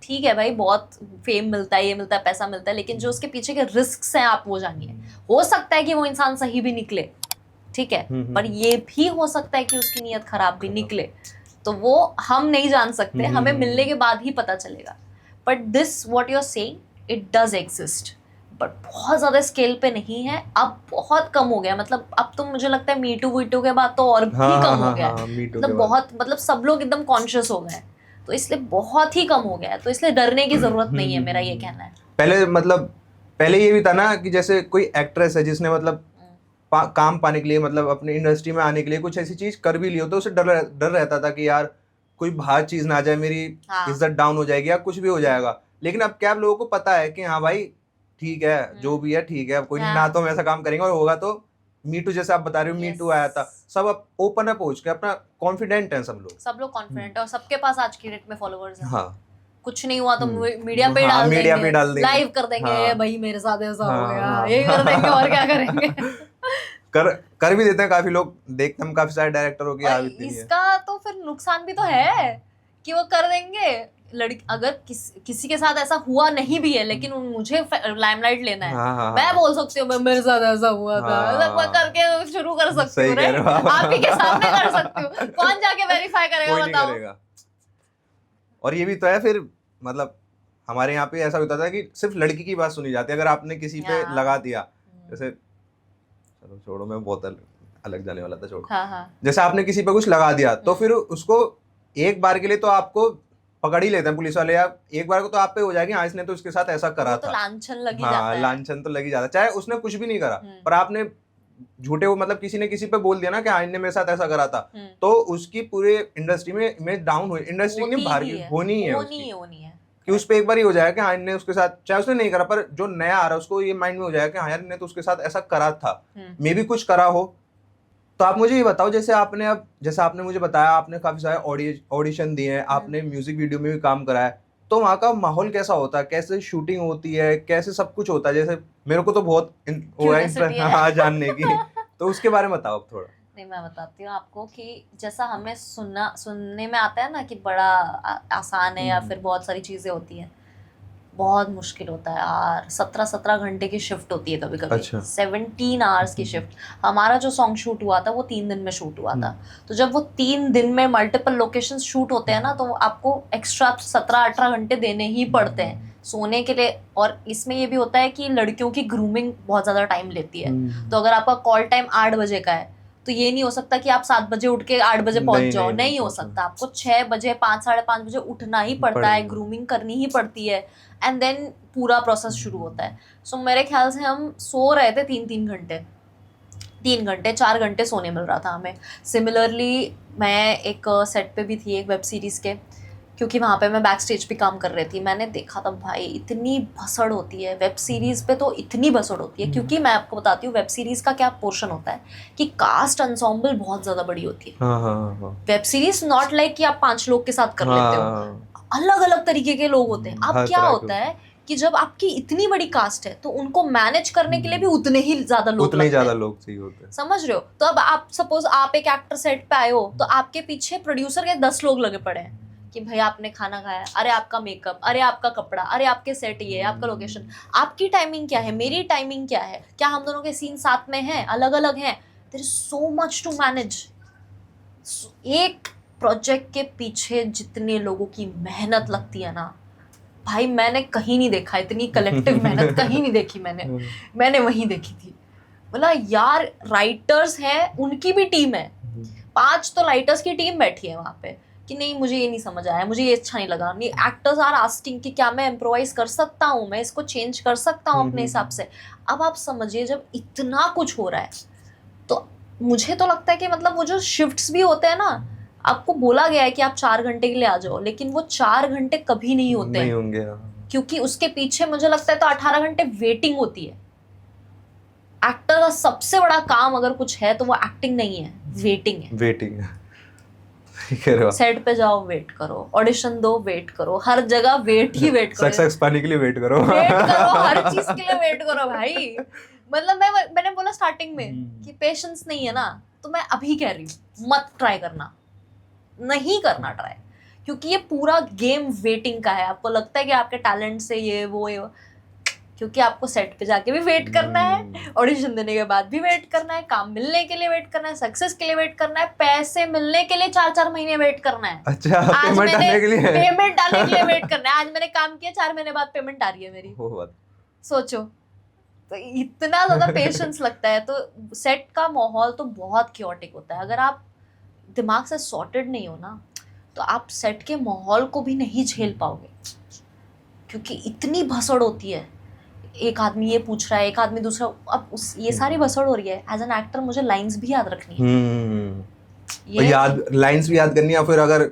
ठीक है भाई, बहुत फेम मिलता है, ये मिलता है, पैसा मिलता है, लेकिन जो उसके पीछे के रिस्क हैं आप वो जानिए. हो सकता है कि वो इंसान सही भी निकले, ठीक है, पर ये भी हो सकता है कि उसकी नीयत खराब भी निकले. तो वो हम नहीं जान सकते, हमें मिलने के बाद ही पता चलेगा. But this what you are saying, it does exist, but बहुत ज़्यादा स्केल पे नहीं है. अब बहुत कम हो गया. मतलब अब तो मुझे लगता है मीटू वीटू के बाद तो और भी कम हो गया है. मतलब बहुत, मतलब सब लोग एकदम कॉन्शियस हो गए हैं, तो इसलिए बहुत ही कम हो गया है. तो इसलिए डरने की जरूरत नहीं है, मेरा ये कहना है. पहले ये भी था ना कि जैसे कोई एक्ट्रेस है जिसने मतलब काम पाने के लिए, मतलब अपनी इंडस्ट्री में आने के लिए कुछ ऐसी चीज कर भी ली हो, तो उसे डर रहता था कि यार कोई बाहर चीज ना आ जाए, मेरी इज्जत डाउन हो जाएगी या कुछ भी हो जाएगा. लेकिन अब क्या लोगों को पता है कि हाँ भाई ठीक है जो भी है ठीक है, कोई हाँ। ना तो हम ऐसा काम करेंगे, और होगा तो मी टू, जैसे आप बता रहे हो मी टू Yes. आया था, सब अब ओपन अप हो चुके हैं, अपना कॉन्फिडेंट है सब लोग। कॉन्फिडेंट है और सबके पास आज की डेट में फॉलोअर्स हैं। हाँ कुछ नहीं हुआ तो हम्म। मीडिया पे हाँ, डाल मीडिया पे देंगे, डाल देंगे। लाइव कर देंगे, हाँ। भाई मेरे साथ ऐसा हो हाँ, गया, हाँ। ये कर देंगे और क्या करेंगे। कर भी देते हैं काफी लोग, देखते हम काफी सारे डायरेक्टरो की और आदत नहीं है। इसका तो फिर नुकसान भी तो है कि वो कर देंगे। लड़की अगर किसी के साथ ऐसा हुआ नहीं भी है लेकिन मुझे लाइमलाइट लेना है, हाँ, हाँ, मैं हाँ। बोल सकती हूँ मेरे साथ ऐसा हुआ था, हाँ। मतलब मैं करके शुरू कर सकती सही हूँ, कह रहे हो आप। आप ही के सामने कर सकती हूँ, कौन जाके वेरीफाई करेगा कोई नहीं बताओ। करेगा। और ये भी तो है फिर, मतलब हमारे यहाँ पे ऐसा होता था कि सिर्फ लड़की की बात सुनी जाती है, अगर आपने किसी पे हाँ। लगा दिया, जैसे चलो छोड़ो, मैं बहुत अलग जाने वाला था, छोड़ो। हाँ हाँ जैसे आपने किसी पे कुछ लगा दिया तो फिर उसको एक बार के लिए तो आपको पकड़ ही लेते हैं पुलिस वाले, या एक बार को तो आप पे हो जाएगी, हाँ इसने तो इसके साथ ऐसा करा वो तो था। लांछन लगी जाता हाँ है। लांछन तो लगी जाता है, चाहे उसने कुछ भी नहीं करा, हम्म। पर आपने झूठे वो, मतलब किसी ने किसी पे बोल दिया ना कि हाँ इनने मेरे साथ ऐसा करा था, हम्म। तो उसकी पूरे इंडस्ट्री में इमेज डाउन हुई, इंडस्ट्री नहीं बाहर की होनी ही है उसकी, होनी है कि उस पे एक बार ही हो जाएगा कि हाँ इनने उसके साथ, चाहे उसने नहीं करा, पर जो नया आ रहा है उसको ये माइंड में हो जाएगा कि हाँ यार इनने तो उसके साथ ऐसा करा था, मे भी कुछ करा हो। तो आप मुझे ये बताओ, जैसे आपने मुझे बताया आपने काफी सारे ऑडिशन दिए हैं, आपने म्यूजिक वीडियो में भी काम करा है, तो वहाँ का माहौल कैसा होता है, कैसे शूटिंग होती है, कैसे सब कुछ होता है? जैसे मेरे को तो बहुत वो है Curiosity है। हाँ जानने की, तो उसके बारे में बताओ आप थोड़ा। नहीं, मैं बताती हूँ आपको कि जैसा हमें सुनने में आता है ना कि बड़ा आसान है या फिर बहुत सारी चीजें होती हैं, बहुत मुश्किल होता है यार। 17 घंटे की शिफ्ट होती है कभी कभी। अच्छा। 17 आवर्स की शिफ्ट। हमारा जो सॉन्ग शूट हुआ था वो 3 दिन में शूट हुआ था, तो जब वो 3 दिन में मल्टीपल लोकेशन शूट होते हैं ना, तो आपको एक्स्ट्रा 17-18 घंटे देने ही पड़ते हैं सोने के लिए। और इसमें ये भी होता है कि लड़कियों की ग्रूमिंग बहुत ज्यादा टाइम लेती है, तो अगर आपका कॉल टाइम 8 बजे का है तो ये नहीं हो सकता कि आप 7 बजे उठ के 8 बजे पहुंच जाओ, नहीं हो सकता। आपको 6 बजे 5-5:30 बजे उठना ही पड़ता है, ग्रूमिंग करनी ही पड़ती है, एंड देन पूरा प्रोसेस शुरू होता है। सो मेरे ख्याल से हम सो रहे थे 3 घंटे 4 घंटे सोने मिल रहा था हमें। सिमिलरली मैं एक सेट पे भी थी एक वेब सीरीज के, क्योंकि वहाँ पे मैं बैक स्टेज पे काम कर रही थी। मैंने देखा था भाई इतनी भसड़ होती है वेब सीरीज पे, तो इतनी भसड़ होती है, क्योंकि मैं आपको बताती हूँ वेब सीरीज का क्या पोर्शन होता है कि कास्ट एंसेम्बल बहुत ज्यादा बड़ी होती है। वेब सीरीज नॉट लाइक कि आप 5 लोग के साथ कर लेते हो, अलग अलग तरीके के लोग होते हैं। अब क्या होता है कि जब आपकी इतनी बड़ी कास्ट है तो उनको मैनेज करने के लिए भी उतने ही ज्यादा लोग चाहिए होते हैं, समझ रहे हो? तो अब आप सपोज आप एक एक्टर सेट पे आए हो, तो आपके पीछे प्रोड्यूसर के 10 लोग लगे पड़े हैं कि भाई आपने खाना खाया, अरे आपका मेकअप, अरे आपका कपड़ा, अरे आपके सेट, ये आपका लोकेशन, आपकी टाइमिंग क्या है, मेरी टाइमिंग क्या है, क्या हम दोनों के सीन साथ में हैं, अलग अलग हैं। There is so much to manage. एक प्रोजेक्ट के पीछे जितने लोगों की मेहनत लगती है ना भाई, मैंने कहीं नहीं देखा इतनी कलेक्टिव मेहनत, कहीं नहीं देखी मैंने वहीं देखी थी। बोला यार राइटर्स हैं, उनकी भी टीम है, 5 तो राइटर्स की टीम बैठी है वहाँ पे कि नहीं मुझे ये नहीं समझ आया, मुझे ये अच्छा नहीं लगा, नहीं एक्टर्स आर आस्किंग कि क्या मैं इम्प्रोवाइज कर सकता हूँ, मैं इसको चेंज कर सकता हूँ अपने हिसाब से। अब आप समझिए जब इतना कुछ हो रहा है, तो मुझे तो लगता है कि मतलब वो जो शिफ्ट्स भी होते हैं ना, आपको बोला गया है कि आप 4 घंटे के लिए आ जाओ, लेकिन वो 4 घंटे कभी नहीं होते, नहीं होंगे, क्योंकि उसके पीछे मुझे लगता है तो 18 घंटे वेटिंग होती है। एक्टर का सबसे बड़ा काम अगर कुछ है तो वो एक्टिंग नहीं है, वेटिंग है। सेट पे जाओ, वेट करो, ऑडिशन दो, वेट करो, हर जगह वेट करो, सक्सेस पाने के लिए वेट करो हर चीज के लिए वेट करो भाई। मतलब मैंने बोला स्टार्टिंग में कि पेशेंस नहीं है ना, तो मैं अभी कह रही हूँ मत ट्राई करना, नहीं करना ट्राई, क्योंकि ये पूरा गेम वेटिंग का है। आपको लगता है कि आपके टैलेंट से ये वो क्योंकि आपको सेट पे जाके भी वेट करना है, ऑडिशन देने के बाद भी वेट करना है, काम मिलने के लिए वेट करना है, सक्सेस के लिए वेट करना है, पैसे मिलने के लिए 4-4 महीने वेट करना है। अच्छा, पेमेंट डालने के लिए वेट करना है। आज मैंने काम किया, 4 महीने बाद पेमेंट आ रही है मेरी, सोचो। तो इतना ज्यादा पेशेंस लगता है। तो सेट का माहौल तो बहुत क्योटिक होता है। अगर आप दिमाग से सॉर्टेड नहीं हो ना, तो आप सेट के माहौल को भी नहीं झेल पाओगे, क्योंकि इतनी भसड़ होती है। एक आदमी ये पूछ रहा है, एक आदमी दूसरा, अब ये सारी भसड़ हो रही है। एज एन एक्टर मुझे लाइंस भी याद रखनी है, लाइंस भी याद करनी है, फिर अगर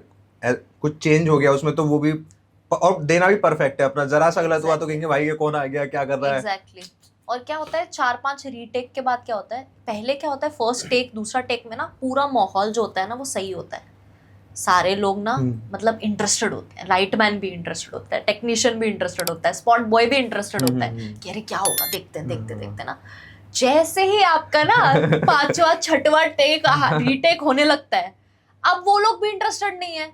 कुछ चेंज हो गया उसमें तो वो भी और देना भी परफेक्ट है अपना, जरा सा गलत हुआ तो कहेंगे भाई ये कौन आ गया, क्या कर रहा है। एग्जैक्टली और क्या होता है 4-5 रीटेक के बाद क्या होता है, पहले क्या होता है फर्स्ट टेक दूसरा टेक में ना पूरा माहौल जो होता है ना वो सही होता है, सारे लोग ना मतलब इंटरेस्टेड होते हैं, लाइट मैन भी इंटरेस्टेड होता है, टेक्नीशियन भी इंटरेस्टेड होता है, स्पॉट बॉय भी इंटरेस्टेड होता है कि अरे क्या होगा, देखते हैं देखते देखते ना। जैसे ही आपका ना 5वां 6वां टेक रीटेक होने लगता है, अब वो लोग भी इंटरेस्टेड नहीं है,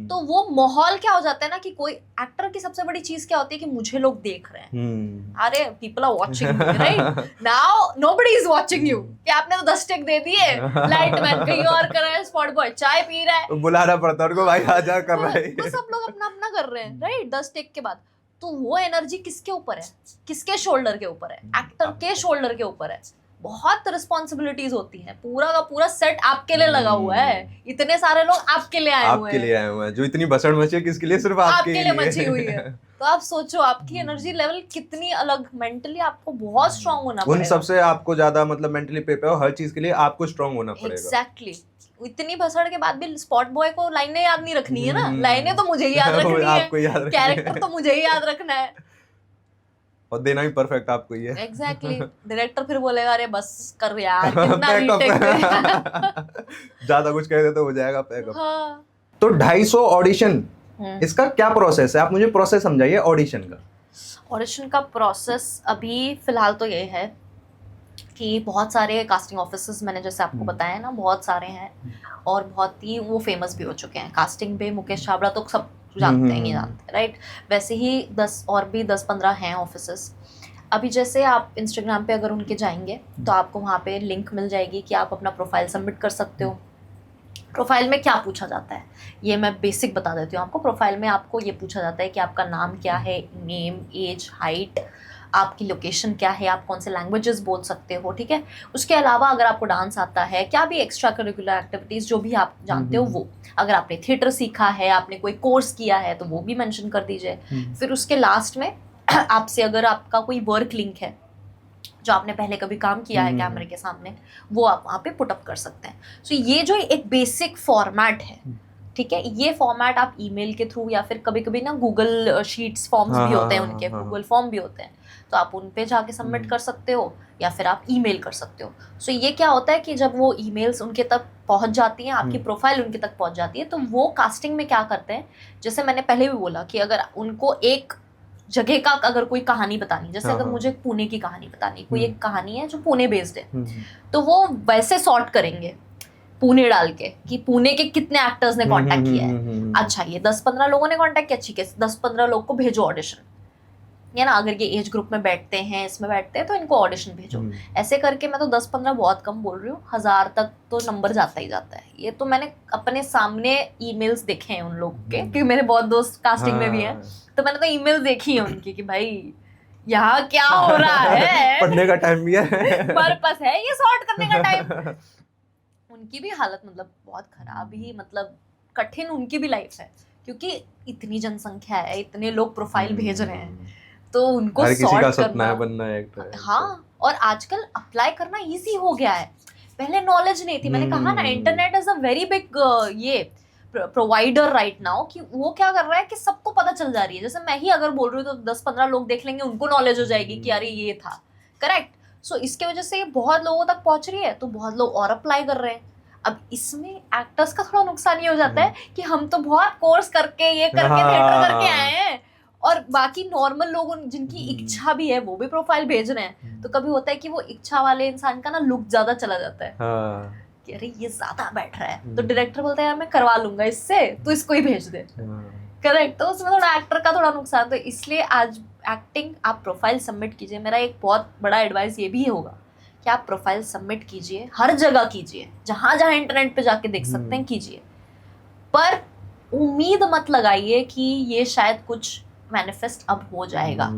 तो वो माहौल क्या हो जाता है ना कि कोई एक्टर की सबसे बड़ी चीज क्या होती है कि मुझे लोग देख रहे हैं, अरे people are watching me right now, nobody is watching you, कि आपने तो 10 टेक दे दिए, लाइट मैन कहीं और कर रहा है, स्पॉट बॉय चाय पी रहा है, बुलाना पड़ता है उनको, भाई आजा कर रहा है। तो सब लोग अपना अपना कर रहे हैं राइट 10 टेक के बाद, तो वो एनर्जी किसके ऊपर है, किसके शोल्डर के ऊपर है, एक्टर के शोल्डर के ऊपर है। बहुत रिस्पॉन्सिबिलिटीज होती हैं, पूरा का पूरा सेट आपके लिए लगा हुआ है, इतने सारे लोग आपके लिए आए हुए हैं, आपके लिए आए हुए हैं, जो इतनी भसड़ मची है किसके लिए, सिर्फ आपके लिए मची हुई है। तो आप सोचो आपकी एनर्जी लेवल कितनी अलग, मेंटली आपको बहुत स्ट्रांग होना पड़ेगा, उन सबसे आपको ज्यादा मतलब मेंटली प्रिपेयर हो, हर चीज के लिए आपको स्ट्रांग होना पड़ेगा। एग्जैक्टली इतनी भसड़ के बाद भी स्पॉट बॉय को लाइनें याद नहीं रखनी है ना, लाइनें तो मुझे ही याद रखनी है, आपको याद रखनी है, कैरेक्टर तो मुझे ही याद रखना है, और देना भी परफेक्ट आपको ही है। एग्जैक्टली डायरेक्टर फिर बोलेगा अरे बस कर यार कितना रीटेक ज्यादा कुछ कह दे तो हो जाएगा पैकअप। हाँ। तो 250 ऑडिशन, इसका क्या प्रोसेस है, आप मुझे प्रोसेस समझाइए ऑडिशन का। ऑडिशन का प्रोसेस अभी फिलहाल तो ये है कि बहुत सारे कास्टिंग ऑफिसर्स मैंने जैसे आपको बताया ना बहुत सारे हैं, और बहुत ही वो फेमस भी हो चुके हैं कास्टिंग पे, मुकेश छाबड़ा तो सब जानते हैं, ये जानते हैं राइट, वैसे ही 10-15 हैं ऑफिसर्स। अभी जैसे आप इंस्टाग्राम पे अगर उनके जाएंगे तो आपको वहाँ पे लिंक मिल जाएगी कि आप अपना प्रोफाइल सबमिट कर सकते हो। प्रोफाइल में क्या पूछा जाता है ये मैं बेसिक बता देती हूँ आपको। प्रोफाइल में आपको ये पूछा जाता है कि आपका नाम क्या है, नेम, एज, हाइट, आपकी लोकेशन क्या है, आप कौन से लैंग्वेजेस बोल सकते हो, ठीक है। उसके अलावा अगर आपको डांस आता है, क्या भी एक्स्ट्रा करिकुलर एक्टिविटीज़ जो भी आप जानते हो वो, अगर आपने थिएटर सीखा है, आपने कोई कोर्स किया है तो वो भी मेंशन कर दीजिए। फिर उसके लास्ट में आपसे अगर आपका कोई वर्क लिंक है जो आपने पहले कभी काम किया है कैमरे के सामने, वो आप वहाँ पे पुटअप कर सकते हैं। सो ये जो एक बेसिक फॉर्मेट है, ठीक है, ये फॉर्मेट आप ईमेल के थ्रू या फिर कभी कभी ना गूगल शीट्स फॉर्म्स भी होते हैं उनके, गूगल फॉर्म भी होते हैं, तो आप उन पे जाके सबमिट कर सकते हो या फिर आप ईमेल कर सकते हो। सो ये क्या होता है कि जब वो ईमेल्स उनके तक पहुंच जाती हैं, आपकी प्रोफाइल उनके तक पहुंच जाती है, तो वो कास्टिंग में क्या करते हैं, जैसे मैंने पहले भी बोला कि अगर उनको एक जगह का अगर कोई कहानी बतानी, जैसे अगर मुझे पुणे की कहानी बतानी, कोई एक कहानी है जो पुणे बेस्ड है, तो वो वैसे सॉर्ट करेंगे पुणे डाल के कि पुणे के कितने एक्टर्स ने कांटेक्ट किया है। अच्छा ये 10-15 लोगों ने कांटेक्ट किया, ठीक है, 10-15 लोग को भेजो ऑडिशन, या ना अगर ये एज ग्रुप में बैठते हैं, इसमें बैठते हैं, तो इनको ऑडिशन भेजो। ऐसे करके मैं तो 10-15 बहुत कम बोल रही हूँ, 1000 तक तो नंबर जाता ही जाता है। ये तो मैंने अपने सामने ईमेल्स देखे हैं उन लोगों के, क्योंकि मेरे बहुत दोस्त कास्टिंग में भी हैं, तो मैंने तो ईमेल देखी है उनकी कि भाई यहाँ क्या हो रहा है, पढ़ने का टाइम भी है, पर्पस है ये सॉर्ट करने का टाइम। उनकी भी हालत मतलब बहुत खराब ही, मतलब कठिन उनकी भी लाइफ है, क्योंकि इतनी जनसंख्या है, इतने लोग प्रोफाइल भेज रहे हैं, तो उनको हर किसी का सॉर्ट सपना है करना, बनना एक्टर। हाँ, और आजकल अप्लाई करना इजी हो गया है, पहले नॉलेज नहीं थी। मैंने कहा ना internet is a very big ये प्रोवाइडर राइट नाउ, कि वो क्या कर रहा है कि सबको पता चल जा रही है। जैसे मैं ही अगर बोल रही हूँ तो 10-15 लोग देख लेंगे, उनको नॉलेज हो जाएगी कि अरे ये था, करेक्ट। सो इसके वजह से बहुत लोगों तक पहुंच रही है, तो बहुत लोग और अप्लाई कर रहे हैं। अब इसमें एक्टर्स का थोड़ा नुकसान ये हो जाता है कि हम तो बहुत कोर्स करके ये करके थिएटर करके आए हैं, और बाकी नॉर्मल लोग जिनकी इच्छा भी है वो भी प्रोफाइल भेज रहे हैं, तो कभी होता है कि वो इच्छा वाले इंसान का ना लुक ज्यादा चला जाता है कि अरे ये ज्यादा बैठ रहा है, तो डायरेक्टर बोलता है यार मैं करवा लूंगा इससे, तो इसको ही भेज दे, करेक्ट। तो उसमें थोड़ा एक्टर का थोड़ा नुकसान, तो इसलिए आज एक्टिंग आप प्रोफाइल सबमिट कीजिए। मेरा एक बहुत बड़ा एडवाइस ये भी होगा कि आप प्रोफाइल सबमिट कीजिए, हर जगह कीजिए, जहां जहां इंटरनेट पे जाके देख सकते हैं कीजिए, पर उम्मीद मत लगाइए कि ये शायद कुछ मैनिफेस्ट अब हो जाएगा।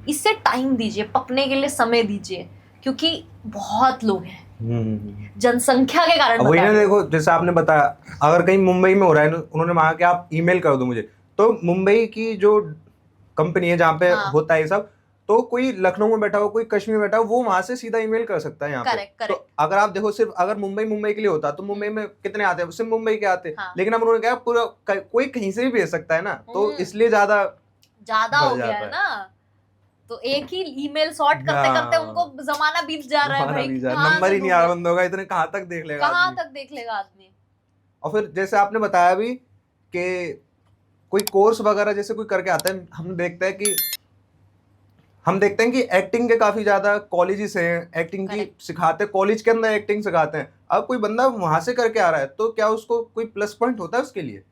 इससे टाइम दीजिए, पकने के लिए समय दीजिए, क्योंकि बहुत लोग हैं, जनसंख्या के कारण। वही ना, देखो जैसे आपने बताया, अगर कहीं मुंबई में हो रहा है, उन्होंने मांगा कि आप ईमेल कर दो मुझे, तो मुंबई की जो कंपनी है जहाँ पे होता है ये सब, तो कोई लखनऊ में बैठा हो, कोई कश्मीर में बैठा हो, वो वहां से सीधा ईमेल कर सकता है यहाँ पे। तो अगर आप देखो, सिर्फ अगर मुंबई के लिए होता तो मुंबई में कितने आते हैं, सिर्फ मुंबई के आते, लेकिन अब उन्होंने कहा पूरा कोई कहीं से भी भेज सकता है ना, तो इसलिए ज्यादा ज्यादा बढ़ हो गया जाता है है। ना, तो एक ही ईमेल सॉर्ट करते करते हाँ। उनको जमाना बीत जा रहा है हमारा भाई, भी जा कहाँ नंबर से ही नहीं आ रहा ढूंढे, बंदों का, इतने कहाँ तक देख लेगा कहाँ आदमी। तक देख लेगा आदमी। और फिर जैसे आपने बताया भी कि कोई कोर्स वगैरह जैसे कोई करके आता है, हम देखते हैं कि एक्टिंग के काफी ज्यादा कॉलेजेस हैं, एक्टिंग की Correct. सिखाते हैं, कॉलेज के अंदर एक्टिंग सिखाते हैं। अब कोई बंदा वहां से करके आ रहा है तो क्या उसको कोई प्लस पॉइंट होता है उसके लिए?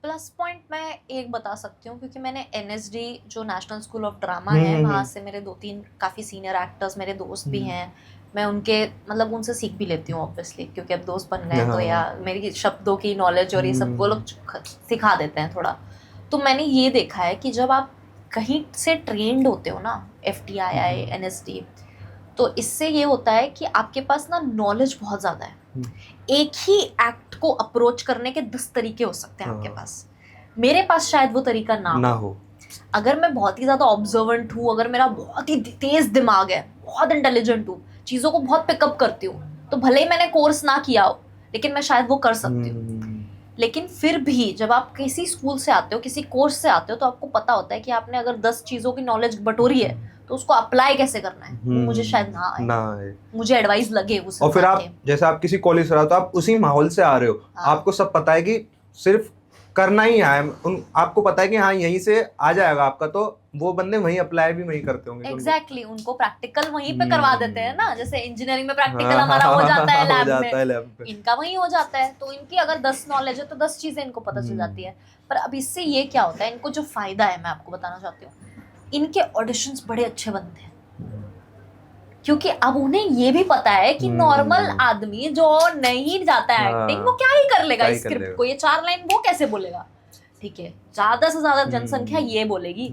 प्लस पॉइंट मैं एक बता सकती हूँ, क्योंकि मैंने NSD जो नेशनल स्कूल ऑफ ड्रामा हम्म, है, हम्म, वहाँ हम्म। से मेरे 2-3 काफ़ी सीनियर एक्टर्स मेरे दोस्त भी हम्म। हैं। मैं उनके मतलब उनसे सीख भी लेती हूँ ऑब्वियसली, क्योंकि अब दोस्त बन गए हैं तो, हाँ। या मेरी शब्दों की नॉलेज और ये सब वो लोग सिखा देते हैं थोड़ा। तो मैंने ये देखा है कि जब आप कहीं से ट्रेंड होते हो ना, FTII NSD, तो इससे ये होता है कि आपके पास ना नॉलेज बहुत ज़्यादा है। एक ही एक्ट को अप्रोच करने के 10 तरीके हो सकते हैं आपके हाँ। पास। मेरे पास शायद वो तरीका ना हो। अगर मैं बहुत ही ज़्यादा ऑब्जर्वेंट हूँ, अगर मेरा बहुत ही तेज दिमाग है, बहुत इंटेलिजेंट हूँ, चीज़ों को बहुत पिकअप करती हूँ, तो भले ही मैंने कोर्स ना किया हो, लेकिन मैं शायद वो कर सकती हूँ। लेकिन फिर भी जब आप किसी स्कूल से आते हो, किसी कोर्स से आते हो, तो आपको पता होता है कि आपने अगर 10 चीज़ों की नॉलेज बटोरी है, तो उसको अप्लाई कैसे करना है वो मुझे शायद ना आए, मुझे एडवाइस लगे उस और फिर इंसान आप जैसे आप किसी कॉलेज से रहो तो आप उसी माहौल से आ रहे हो, हाँ। आपको सब पता है कि सिर्फ करना ही है, आपको पता है कि हाँ यहीं से आ जाएगा आपका, तो वो बंदे वहीं अप्लाई भी वहीं करते होंगे। एग्जैक्टली उनको प्रैक्टिकल वहीं पे करवा देते हैं ना, जैसे इंजीनियरिंग में प्रैक्टिकल हाँ, हमारा हो जाता है हो लैब जाता है में, लैब पे। इनका वहीं हो जाता है। तो इनकी अगर 10 नॉलेज है तो 10 चीजें इनको पता चल जाती है। पर अब इससे ये क्या होता है, इनको जो फायदा है मैं आपको बताना चाहती हूँ, इनके ऑडिशंस बड़े अच्छे बनते हैं, क्योंकि अब उन्हें ये भी पता है कि नॉर्मल आदमी जो नहीं जाता है एक्टिंग, वो क्या ही कर लेगा इस स्क्रिप्ट को, ये 4 लाइन वो कैसे बोलेगा, ठीक है, ज्यादा से ज्यादा जनसंख्या ये बोलेगी,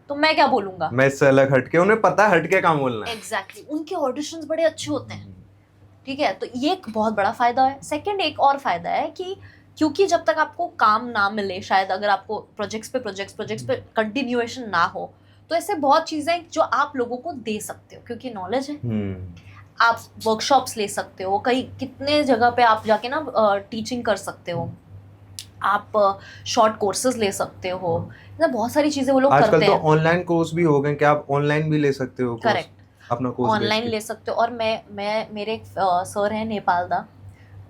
तो मैं क्या बोलूंगा, मैं इससे अलग हटके, उन्हें पता है हटके काम बोलना है। एग्जैक्टली उनके ऑडिशंस बड़े अच्छे होते हैं, ठीक है। तो ये एक बहुत बड़ा फायदा है। सेकंड एक और फायदा है कि क्योंकि जब तक आपको काम ना मिले, शायद अगर आपको प्रोजेक्ट्स पे कंटिन्यूएशन ना हो, तो ऐसे बहुत चीजें जो आप लोगों को दे सकते हो, क्योंकि नॉलेज है। आप वर्कशॉप्स ले सकते हो, कहीं कितने जगह पे आप जाके ना टीचिंग कर सकते हो, आप शॉर्ट कोर्सेज ले सकते हो, मतलब बहुत सारी चीजें वो लोग करते हैं। आजकल तो ऑनलाइन कोर्स भी हो गए कि आप ऑनलाइन भी ले सकते हो, करेक्ट, अपना कोर्स ऑनलाइन ले सकते हो। और मैं मेरे एक सर हैं नेपाल दा,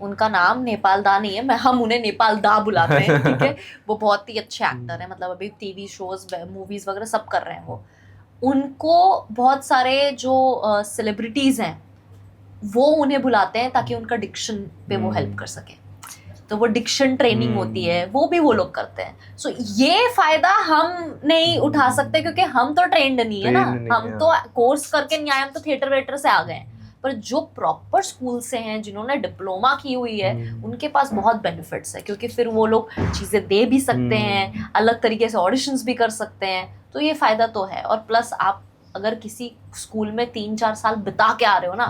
उनका नाम नेपाल दा नहीं है, हम उन्हें नेपाल दा बुलाते हैं, ठीक है। वो बहुत ही अच्छे एक्टर हैं, मतलब अभी टीवी शोज मूवीज वगैरह सब कर रहे हैं वो। उनको बहुत सारे जो सेलिब्रिटीज हैं वो उन्हें बुलाते हैं ताकि उनका डिक्शन पे वो हेल्प कर सके, तो वो डिक्शन ट्रेनिंग होती है, वो भी वो लोग करते हैं। सो ये फायदा हम नहीं उठा सकते क्योंकि हम तो ट्रेंड नहीं है ना, हम तो कोर्स करके नहीं आए, हम तो थिएटर वेटर से आ गए। पर जो प्रॉपर स्कूल से हैं, जिन्होंने डिप्लोमा की हुई है, उनके पास बहुत बेनिफिट्स है, क्योंकि फिर वो लोग चीज़ें दे भी सकते हैं, अलग तरीके से ऑडिशंस भी कर सकते हैं, तो ये फायदा तो है। और प्लस आप अगर किसी स्कूल में 3-4 साल बिता के आ रहे हो ना,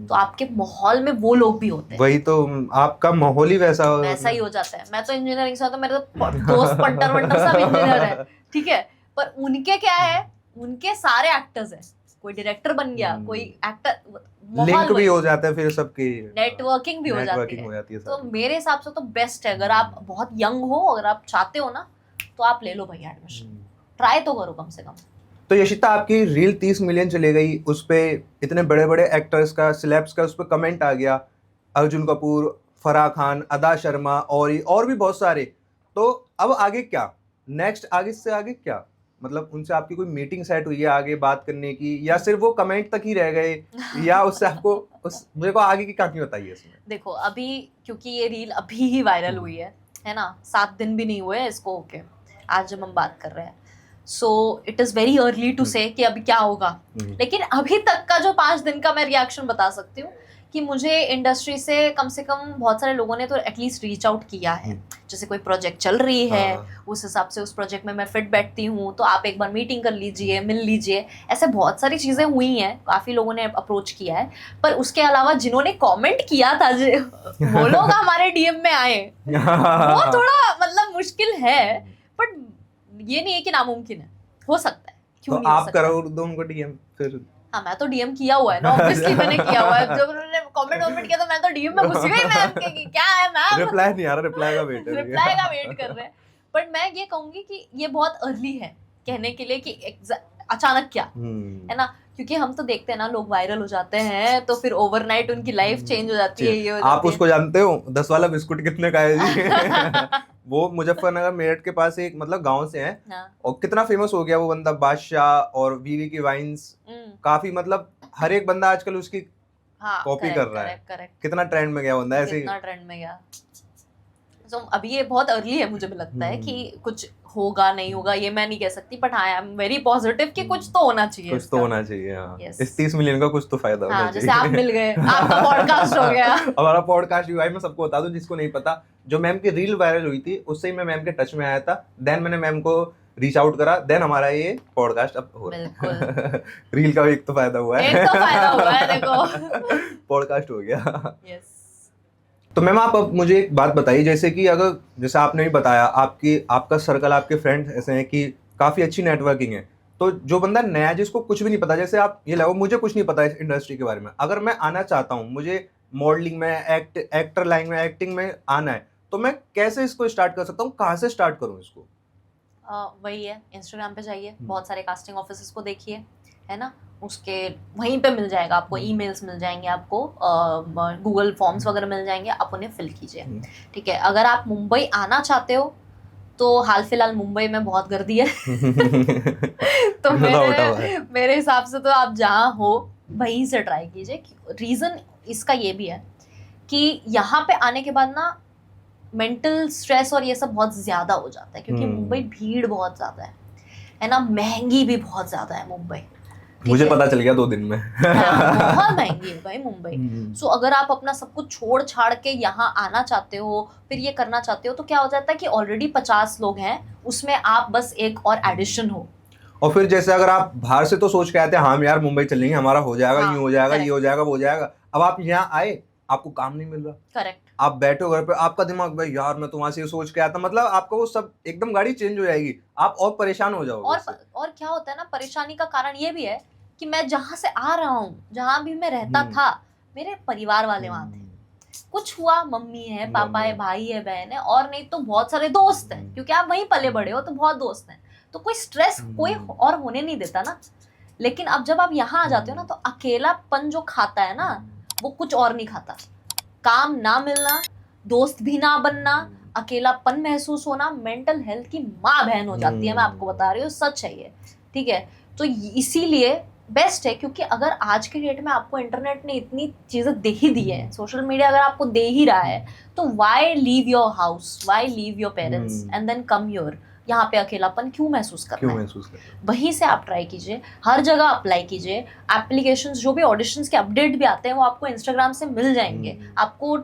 तो आपके माहौल में वो लोग भी होते हैं, वही तो आपका माहौल ही वैसा ही हो जाता है। मैं तो इंजीनियरिंग से, तो मेरे तो दोस्त पंटर वंटर सब इंजीनियर है, ठीक है, पर उनके क्या है, उनके सारे एक्टर्स हैं, कोई डायरेक्टर बन गया, कोई एक्टर, लिंक भी हो जाता है, फिर सबकी नेटवर्किंग भी हो जाती है। तो मेरे हिसाब से तो बेस्ट है, अगर आप बहुत यंग हो, अगर आप चाहते हो ना, तो आप ले लो भैया एडमिशन, ट्राई तो करो कम से कम। तो यशिता, आपकी रील 30 मिलियन चले गई, उस पे इतने बड़े बड़े एक्टर्स का, सिलेब्स का उस पे कमेंट आ गया, अर्जुन कपूर, फराह खान, अदा शर्मा और भी बहुत सारे। तो अब आगे क्या, नेक्स्ट आगे से आगे क्या, मतलब उनसे आपकी कोई मीटिंग सेट हुई है आगे बात करने की, या सिर्फ वो कमेंट तक ही रह गए, या उससे आपको मेरे को आगे की कहानी बताइए इसमें। देखो अभी क्योंकि ये रील अभी ही वायरल हुई है ना, 7 दिन भी नहीं हुए हैं इसको होके, आज जब हम बात कर रहे हैं, so it is very early to say कि अभी क्या होगा। लेकिन अभी तक का जो 5 दिन का मैं रिएक्शन बता सकती हूँ कि मुझे इंडस्ट्री से कम बहुत सारे लोगों ने तो एटलीस्ट रीच आउट किया है। जैसे कोई प्रोजेक्ट चल रही है, उस हिसाब से उस प्रोजेक्ट में मैं फिट बैठती हूँ, तो आप एक बार मीटिंग कर लीजिए, मिल लीजिए, ऐसे बहुत सारी चीज़ें हुई हैं, काफ़ी लोगों ने अप्रोच किया है। पर उसके अलावा जिन्होंने कमेंट किया था वो लोग हमारे डीएम में आए, वो थोड़ा मतलब मुश्किल है, बट ये नहीं है कि नामुमकिन है, हो सकता है, क्यों तो नहीं हो आप सकता। करो दो उनको डीएम फिर। हाँ, मैं तो डीएम किया हुआ है ना, ऑब्वियसली मैंने किया हुआ है, जब उन्होंने कमेंट किया तो मैं तो डीएम में घुसी गई मैम के कि क्या है मैम, रिप्लाई नहीं आ रहा, रिप्लाई का वेट कर रहे हैं। बट मैं ये कहूंगी कि ये बहुत अर्ली है, कहने के लिए कि अचानक क्या, है ना, क्योंकि हम तो देखते हैं ना लोग वायरल हो जाते हैं तो फिर ओवरनाइट उनकी लाइफ चेंज हो जाती है, ये हो जाती आप उसको जानते हो 10 वाला बिस्कुट कितने का है जी? वो मुजफ्फरनगर मेरठ के पास एक मतलब गांव से है हाँ। और कितना फेमस हो गया वो बंदा, बादशाह और वीवी की वाइन्स, काफी मतलब हर एक बंदा आजकल उसकी हाँ, कॉपी कर रहा है। करेक्ट, कितना ट्रेंड में गया बंदा ऐसे ही। कितना ट्रेंड में गया। तो अभी ये बहुत अर्ली है, मुझे भी लगता है कि कुछ होगा नहीं होगा ये मैं नहीं कह सकती, बट हाँ आई एम वेरी पॉजिटिव कि कुछ तो होना चाहिए, कुछ तो होना चाहिए। हाँ Yes. इस 30 मिलियन का कुछ तो फायदा होना चाहिए। जैसे आप मिल गए, आपका पॉडकास्ट हो गया। हमारा पॉडकास्ट हुआ है। मैं सबको बता दूं जिसको नहीं पता, जो मैम की रील वायरल हुई थी उससे ही मैं मैम के टच में आया था, देन मैंने मैम को रीच आउट करा, देन हमारा ये पॉडकास्ट अब हो रहा है। रील का भी एक तो फायदा हुआ है, एक तो फायदा हुआ है देखो। पॉडकास्ट हो गया। यस। तो मैम आप अब मुझे एक बात बताइए, जैसे कि अगर जैसे आपने भी बताया आपका सर्कल, आपके फ्रेंड्स ऐसे हैं कि काफी अच्छी नेटवर्किंग है, तो जो बंदा नया जिसको कुछ भी नहीं पता, जैसे आप ये लगो मुझे कुछ नहीं पता इस इंडस्ट्री के बारे में, अगर मैं आना चाहता हूँ, मुझे मॉडलिंग में एक्टर लाइन में एक्टिंग में आना है, तो मैं कैसे इसको स्टार्ट कर सकता हूँ, कहाँ से स्टार्ट करूँ इसको? वही है, इंस्टाग्राम पे जाइए, बहुत सारे कास्टिंग ऑफिसेस को देखिए, है ना, उसके वहीं पे मिल जाएगा आपको, ईमेल्स मिल जाएंगे आपको, गूगल फॉर्म्स वगैरह मिल जाएंगे, आप उन्हें फिल कीजिए। ठीक है, अगर आप मुंबई आना चाहते हो तो हाल फिलहाल मुंबई में बहुत गर्दी है। तो मेरे हिसाब से तो आप जहाँ हो वहीं से ट्राई कीजिए। रीज़न इसका ये भी है कि यहाँ पे आने के बाद ना मेंटल स्ट्रेस और ये सब बहुत ज़्यादा हो जाता है, क्योंकि मुंबई भीड़ बहुत ज़्यादा है ना, महंगी भी बहुत ज़्यादा है मुंबई। मुझे पता चल गया 2 दिन में। हाँ, बहुत महंगी है भाई मुंबई। सो अगर आप अपना सब कुछ छोड़ छाड़ के यहाँ आना चाहते हो, फिर ये करना चाहते हो, तो क्या हो जाता है कि ऑलरेडी 50 लोग हैं, उसमें आप बस एक और एडिशन हो। और फिर जैसे अगर आप बाहर से तो सोच के आते हैं हाँ यार मुंबई चलेंगे, हमारा हो जाएगा, हाँ, यूं हो जाएगा, correct. ये हो जाएगा, वो हो जाएगा। अब आप यहाँ आए, आपको काम नहीं मिल रहा, करेक्ट, आप बैठे हो घर पे, आपका दिमाग भाई यार मैं तो वहां से ये सोच के आया था, मतलब आपका वो सब एकदम गाड़ी चेंज हो जाएगी, आप और परेशान हो जाओगे। और क्या होता है ना, परेशानी का कारण ये भी है कि मैं जहाँ से आ रहा हूँ, जहाँ भी मैं रहता था, मेरे परिवार वाले वहाँ थे, कुछ हुआ मम्मी है, पापा है, भाई है, बहन है, और नहीं तो बहुत सारे दोस्त हैं, क्योंकि आप वहीं पले बड़े हो तो बहुत दोस्त हैं, तो कोई स्ट्रेस कोई और होने नहीं देता ना। लेकिन अब जब आप यहाँ आ जाते हो ना, तो अकेलापन जो खाता है ना, वो कुछ और नहीं खाता। काम ना मिलना, दोस्त भी ना बनना, अकेलापन महसूस होना, मेंटल हेल्थ की माँ बहन हो जाती है। मैं आपको बता रही हूँ, सच है ये, ठीक है। तो इसीलिए बेस्ट है, क्योंकि अगर आज के डेट में आपको इंटरनेट ने इतनी चीज़ें दे ही दी है, सोशल मीडिया अगर आपको दे ही रहा है, तो why leave your house, why leave your parents and then come your, यहाँ पे अकेलापन क्यों महसूस करना है? वहीं से आप ट्राई कीजिए, हर जगह अप्लाई कीजिए। एप्लीकेशंस, जो भी ऑडिशंस के अपडेट भी आते हैं, वो आपको इंस्टाग्राम से मिल जाएंगे, आपको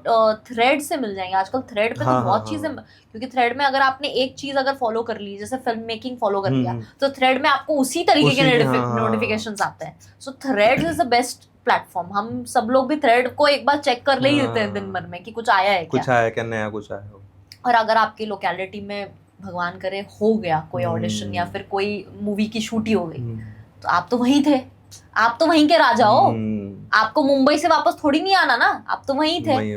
थ्रेड से मिल जाएंगे। आजकल थ्रेड पे तो बहुत चीज़ें, क्योंकि थ्रेड में अगर आपने एक चीज़ अगर फॉलो कर ली, जैसे फिल्म मेकिंग फॉलो कर लिया, तो थ्रेड में आपको उसी तरीके के नोटिफिकेशंस आते हैं। सो thread is the best platform. हम सब लोग भी थ्रेड को एक बार चेक कर ले ही देते हैं दिन भर में कि कुछ आया है क्या, कुछ आया क्या, नया कुछ आया। और अगर आपकी लोकेलिटी में भगवान करे हो गया कोई ऑडिशन या फिर कोई मूवी की शूटिंग हो गई, तो आप तो वहीं थे, आप तो वहीं के राजा हो, आपको मुंबई से वापस थोड़ी नहीं आना ना, आप तो वहीं थे,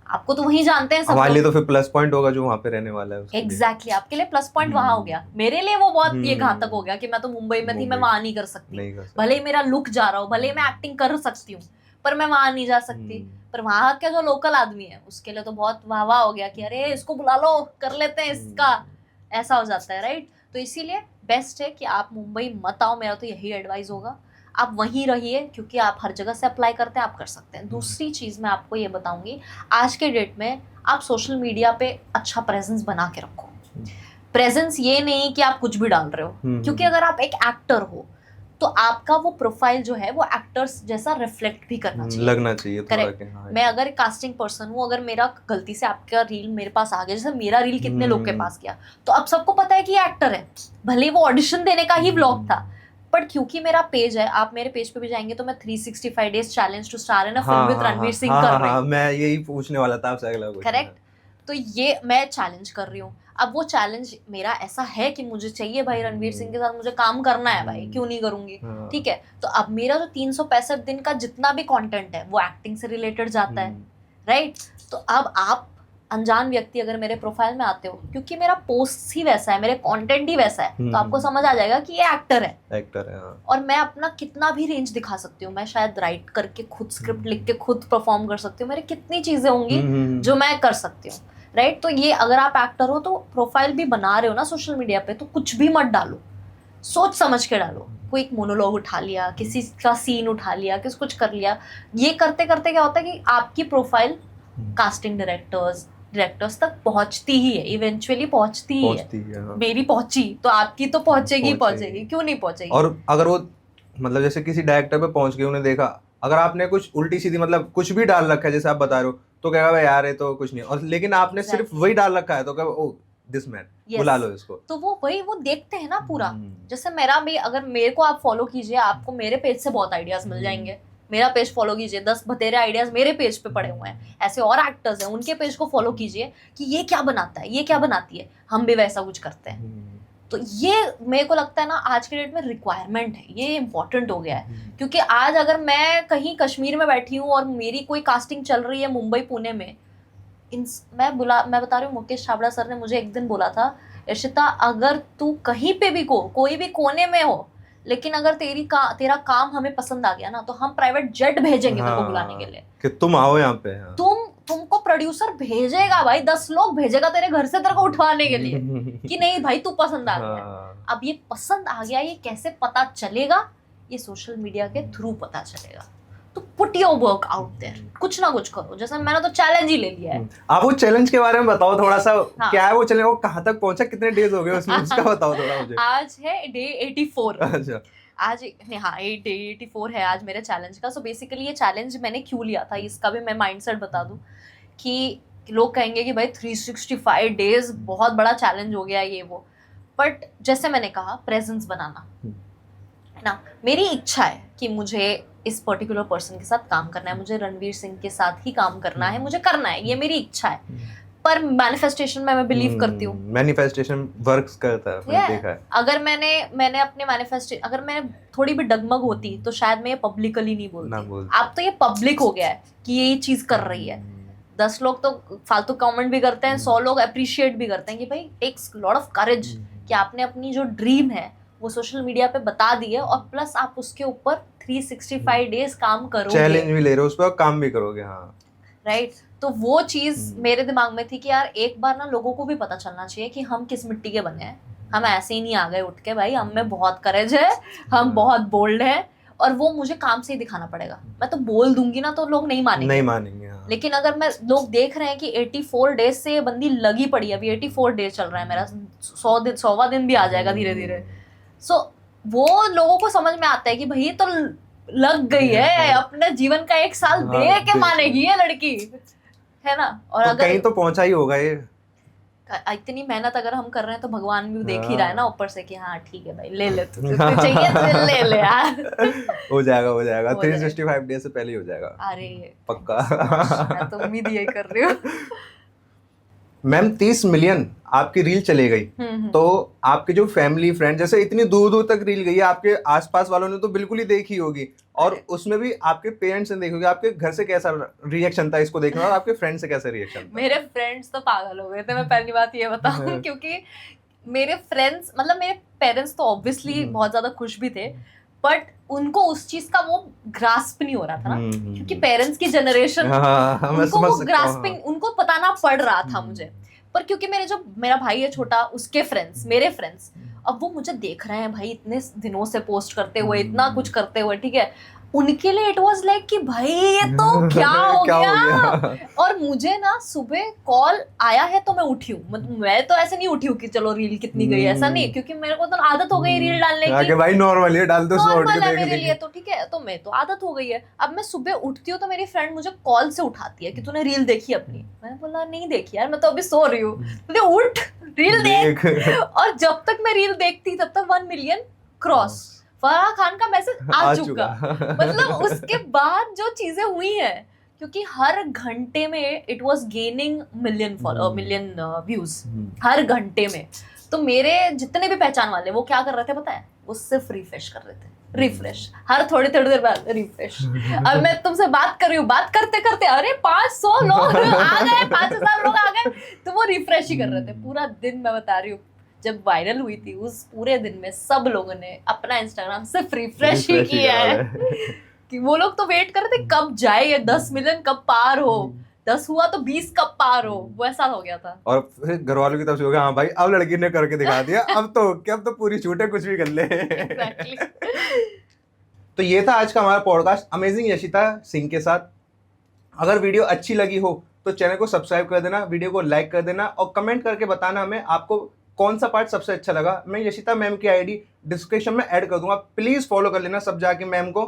आपको तो वहीं जानते हैं सब। हमारे लिए तो फिर प्लस पॉइंट होगा जो वहाँ पे रहने वाला है। एग्जैक्टली, आपके लिए प्लस पॉइंट वहां हो गया, मेरे लिए वो बहुत ये घातक हो गया कि मैं तो मुंबई में थी, मैं वहां नहीं कर सकती, भले ही मेरा लुक जा रहा हो, भले ही मैं एक्टिंग कर सकती हूँ, पर मैं वहां नहीं जा सकती। पर वहां के जो लोकल आदमी है उसके लिए तो बहुत वाह वाह हो गया कि अरे इसको बुला लो, कर लेते हैं इसका, ऐसा हो जाता है, राइट। तो इसीलिए बेस्ट है कि आप मुंबई मत आओ, मेरा तो यही एडवाइस होगा, आप वहीं रहिए, क्योंकि आप हर जगह से अप्लाई करते हैं, आप कर सकते हैं। दूसरी चीज़ मैं आपको ये बताऊंगी, आज के डेट में आप सोशल मीडिया पे अच्छा प्रेजेंस बना के रखो। प्रेजेंस ये नहीं कि आप कुछ भी डाल रहे हो, क्योंकि अगर आप एक एक्टर हो तो आपका वो प्रोफाइल जो है वो एक्टर्स जैसा रिफ्लेक्ट भी करना चाहिए, लगना चाहिए थोड़ा। हाँ, मैं अगर कास्टिंग पर्सन हूँ, अगर मेरा गलती से आपका रील मेरे पास आ गया, जैसे मेरा रील कितने लोग के पास गया, तो अब सबको पता है कि ये एक्टर है, भले वो ऑडिशन देने का ही व्लॉग था, बट क्योंकि मेरा पेज है, आप मेरे पेज पे भी जाएंगे तो मैं 365 days challenge to star in a film with Ranveer Singh कर रही हूँ। मैं यही पूछने वाला था आपसे अगला क्वेश्चन। करेक्ट, तो ये मैं चैलेंज कर रही हूँ। अब वो चैलेंज मेरा ऐसा है कि मुझे चाहिए भाई रणवीर सिंह के साथ मुझे काम करना है भाई, क्यों नहीं करूंगी, ठीक है। तो अब मेरा जो 365 दिन का जितना भी कंटेंट है वो एक्टिंग से रिलेटेड जाता है, राइट। तो अब आप अनजान व्यक्ति अगर मेरे प्रोफाइल में आते हो, क्योंकि मेरा पोस्ट ही वैसा है, मेरे कंटेंट ही वैसा है, तो आपको समझ आ जाएगा कि ये एक्टर है। एक्टर है, हाँ। और मैं अपना कितना भी रेंज दिखा सकती हूँ, मैं शायद राइट करके खुद स्क्रिप्ट लिख के खुद परफॉर्म कर सकती हूँ, मेरे कितनी चीजें होंगी जो मैं कर सकती हूँ, राइट। तो ये अगर आप एक्टर हो तो प्रोफाइल भी बना रहे हो ना सोशल मीडिया पे, तो कुछ भी मत डालो, सोच समझ के डालो। कोई एक मोनोलॉग उठा लिया, किसी का सीन उठा लिया, किसी कुछ कर लिया, ये करते करते क्या होता है कि आपकी प्रोफाइल कास्टिंग डायरेक्टर्स तक पहुंचती ही है, इवेंचुअली पहुंचती ही है। हाँ। मेरी पहुंची तो आपकी तो पहुंचेगी, क्यों नहीं पहुंचेगी। और अगर वो मतलब जैसे किसी डायरेक्टर पे पहुंच गए, उन्हें देखा, अगर आपने कुछ उल्टी सीधी मतलब कुछ भी डाल रखा है जैसे आप बता रहे हो, तो कहेगा भाई यार ये तो कुछ नहीं, और लेकिन आपने सिर्फ वही डाल रखा है तो कहेगा ओ दिस मैन, बुला लो इसको। तो वो देखते हैं ना पूरा। जैसे मेरा भी, अगर मेरे को आप फॉलो कीजिए, आपको मेरे पेज से बहुत आइडियाज मिल जाएंगे। मेरा पेज फॉलो कीजिए, 10 बतेरे आइडियाज मेरे पेज पे पड़े हुए हैं। ऐसे और एक्टर्स हैं, उनके पेज को फॉलो कीजिए कि ये क्या बनाता है, ये क्या बनाती है, हम भी वैसा कुछ करते हैं। तो ये मेरे को लगता है ना आज के डेट में रिक्वायरमेंट है, ये इम्पोर्टेंट हो गया है। क्योंकि आज अगर मैं कहीं कश्मीर में बैठी हूँ और मेरी कोई कास्टिंग चल रही है मुंबई पुणे में, मैं बता रही हूँ, मुकेश छाबड़ा सर ने मुझे एक दिन बोला था, इशिता अगर तू कहीं पे भी कोई भी कोने में हो, लेकिन अगर तेरा काम हमें पसंद आ गया ना, तो हम प्राइवेट जेट भेजेंगे तेरे को बुलाने के लिए कि तुम आओ यहाँ पे। हाँ। तुमको प्रोड्यूसर भेजेगा भाई, 10 लोग भेजेगा तेरे घर से तेरे को उठवाने के लिए कि नहीं भाई तू पसंद आ गया। अब ये पसंद आ गया, ये कैसे पता चलेगा? ये सोशल मीडिया के थ्रू पता चलेगा। तो put your work out there, कुछ ना कुछ करो। जैसे मैंने तो चैलेंज ही ले लिया है। आप वो चैलेंज के बारे में बताओ थोड़ा सा। हाँ। क्या है वो चैलेंज, वो कहाँ तक पहुंचा, कितने डेज हो गए उसमें, उसका बताओ थोड़ा मुझे। आज है डे 84। अच्छा, आज हाँ डे 84 है आज मेरे चैलेंज का। सो बेसिकली ये चैलेंज मैंने क्यों लिया था, इसका भी मैं माइंडसेट बता दूं कि लोग कहेंगे कि भाई 365 डेज बहुत बड़ा चैलेंज हो गया ये वो, बट जैसे मैंने कहा प्रेजेंस बनाना है ना। मेरी इच्छा है कि मुझे इस पर्टिकुलर पर्सन के साथ काम करना है, मुझे रणवीर सिंह के साथ ही काम करना है, मुझे करना है, ये मेरी इच्छा है। पर मैनिफेस्टेशन में मैं बिलीव करती हूँ, मैनिफेस्टेशन वर्क्स करता है, मैंने देखा है। अगर मैंने अपने मैनिफेस्टेशन, अगर मैं थोड़ी भी डगमग होती तो शायद मैं ये पब्लिकली नहीं बोलती। अब तो ये पब्लिक हो गया है कि ये चीज कर रही है। 10 लोग तो फालतू कमेंट भी करते हैं, 100 लोग अप्रिशिएट भी करते हैं कि भाई टेक्स लॉट ऑफ करेज कि आपने अपनी जो ड्रीम है वो सोशल मीडिया पे बता दी है, और प्लस आप उसके ऊपर 365 डेज काम करोगे, चैलेंज भी ले रहे हो उस पर, काम भी करोगे। हाँ राइट। तो वो चीज मेरे दिमाग में थी कि यार एक बार ना लोगों को भी पता चलना चाहिए कि हम किस मिट्टी के बने हैं। हम ऐसे ही नहीं आ गए उठ के, भाई हम में बहुत करेज है, हम बहुत बोल्ड है, और वो मुझे काम से ही दिखाना पड़ेगा। मैं तो बोल दूंगी ना तो लोग नहीं मानेंगे। हाँ। लेकिन अगर मैं लोग देख रहे हैं कि 84 डेज से ये बंदी लगी पड़ी है, अभी 84 डेज चल रहा है मेरा, 100वां दिन भी आ जाएगा धीरे धीरे। सो वो लोगों को समझ में आता है कि भाई तो लग गई है, अपने जीवन का 1 साल दे के मानेगी ये लड़की, है ना। और तो अगर कहीं तो पहुंचा ही होगा ये। इतनी मेहनत अगर हम कर रहे हैं तो भगवान भी देख ही रहा है ना ऊपर से कि हाँ ठीक है भाई ले ले, तू चाहिए तो ले ले यार। हो जाएगा 365 डेज से पहले ही हो जाएगा। अरे पक्का। मैं तो उम्मीद यही कर रही हूँ। मैम 30 मिलियन आपकी रील चले गई, तो आपके जो फैमिली फ्रेंड, जैसे इतनी दूर दूर तक रील गई है, आपके आसपास वालों ने तो बिल्कुल ही देखी होगी, और उसमें भी आपके पेरेंट्स ने देखी होगी, आपके घर से कैसा रिएक्शन था इसको देखने, और आपके फ्रेंड से कैसा रिएक्शन था? मेरे फ्रेंड्स तो पागल हो गए थे, मैं पहली बात ये बताऊं, क्योंकि मेरे फ्रेंड्स, मतलब मेरे पेरेंट्स तो ऑब्वियसली बहुत ज्यादा खुश भी थे, बट उनको उस चीज का वो ग्रास्प नहीं हो रहा था ना, क्योंकि पेरेंट्स की जनरेशन उनको वो ग्रास्पिंग, उनको बताना पड़ रहा था मुझे। पर क्योंकि मेरा भाई है छोटा, उसके फ्रेंड्स, मेरे फ्रेंड्स, अब वो मुझे देख रहे हैं भाई इतने दिनों से पोस्ट करते हुए, इतना कुछ करते हुए, ठीक है, उनके लिए इट वाज लाइक कि भाई ये तो क्या हो गया। और मुझे ना सुबह कॉल आया है तो मैं उठी हूँ, मैं तो ऐसे नहीं उठी हूँ कि चलो रील कितनी गई, ऐसा नहीं, क्योंकि मेरे को तो आदत हो गई रील डालने की। भाई नॉर्मल है, डाल दो, नॉर्मल है मेरे लिए तो, ठीक है, तो मैं तो आदत हो गई है। अब मैं सुबह उठती हूँ तो मेरी फ्रेंड मुझे कॉल से उठाती है कि तूने रील देखी अपनी? मैंने बोला नहीं देखी यार, मैं तो अभी सो रही हूँ। बोले उठ रील देख। और जब तक मैं रील देखती तब तक 1 मिलियन क्रॉस, फराह खान का मैसेज आ चुका। मतलब उसके बाद जो चीजें हुई हैं, क्योंकि हर घंटे में it was gaining million views हर घंटे में। तो मेरे जितने भी पहचान वाले वो क्या कर रहे थे पता है? वो सिर्फ रिफ्रेश कर रहे थे, रिफ्रेश, हर थोड़ी थोड़ी देर बाद रिफ्रेश। अब मैं तुमसे बात कर रही हूँ, बात करते करते अरे 500 लोग आ गए, 5000 लोग आ गए, तो वो रिफ्रेश ही कर रहे थे पूरा दिन। मैं बता रही हूँ जब वायरल हुई थी उस पूरे दिन में सब लोगों ने अपना इंस्टाग्राम सिर्फ रिफ्रेश ही किया है कि वो लोग तो वेट कर रहे थे कब जाए ये 10 मिलियन, कब पार हो, 10 हुआ तो 20 कब पार हो, वो ऐसा हो गया था। और फिर घर वालों की तरफ से हो गया हाँ भाई अब लड़की ने करके दिखा दिया, अब तो पूरी छूट है, कुछ भी कर ले। Exactly. तो ये था आज का हमारा पॉडकास्ट अमेजिंग यशिता सिंह के साथ। अगर वीडियो अच्छी लगी हो तो चैनल को सब्सक्राइब कर देना, वीडियो को लाइक कर देना और कमेंट करके बताना हमें आपको कौन सा पार्ट सबसे अच्छा लगा। मैं यशिता मैम की आईडी डिस्क्रिप्शन में ऐड कर दूंगा, प्लीज फॉलो कर लेना सब जाके मैम को।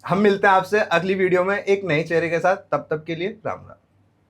हम मिलते हैं आपसे अगली वीडियो में एक नए चेहरे के साथ, तब तक के लिए राम राम।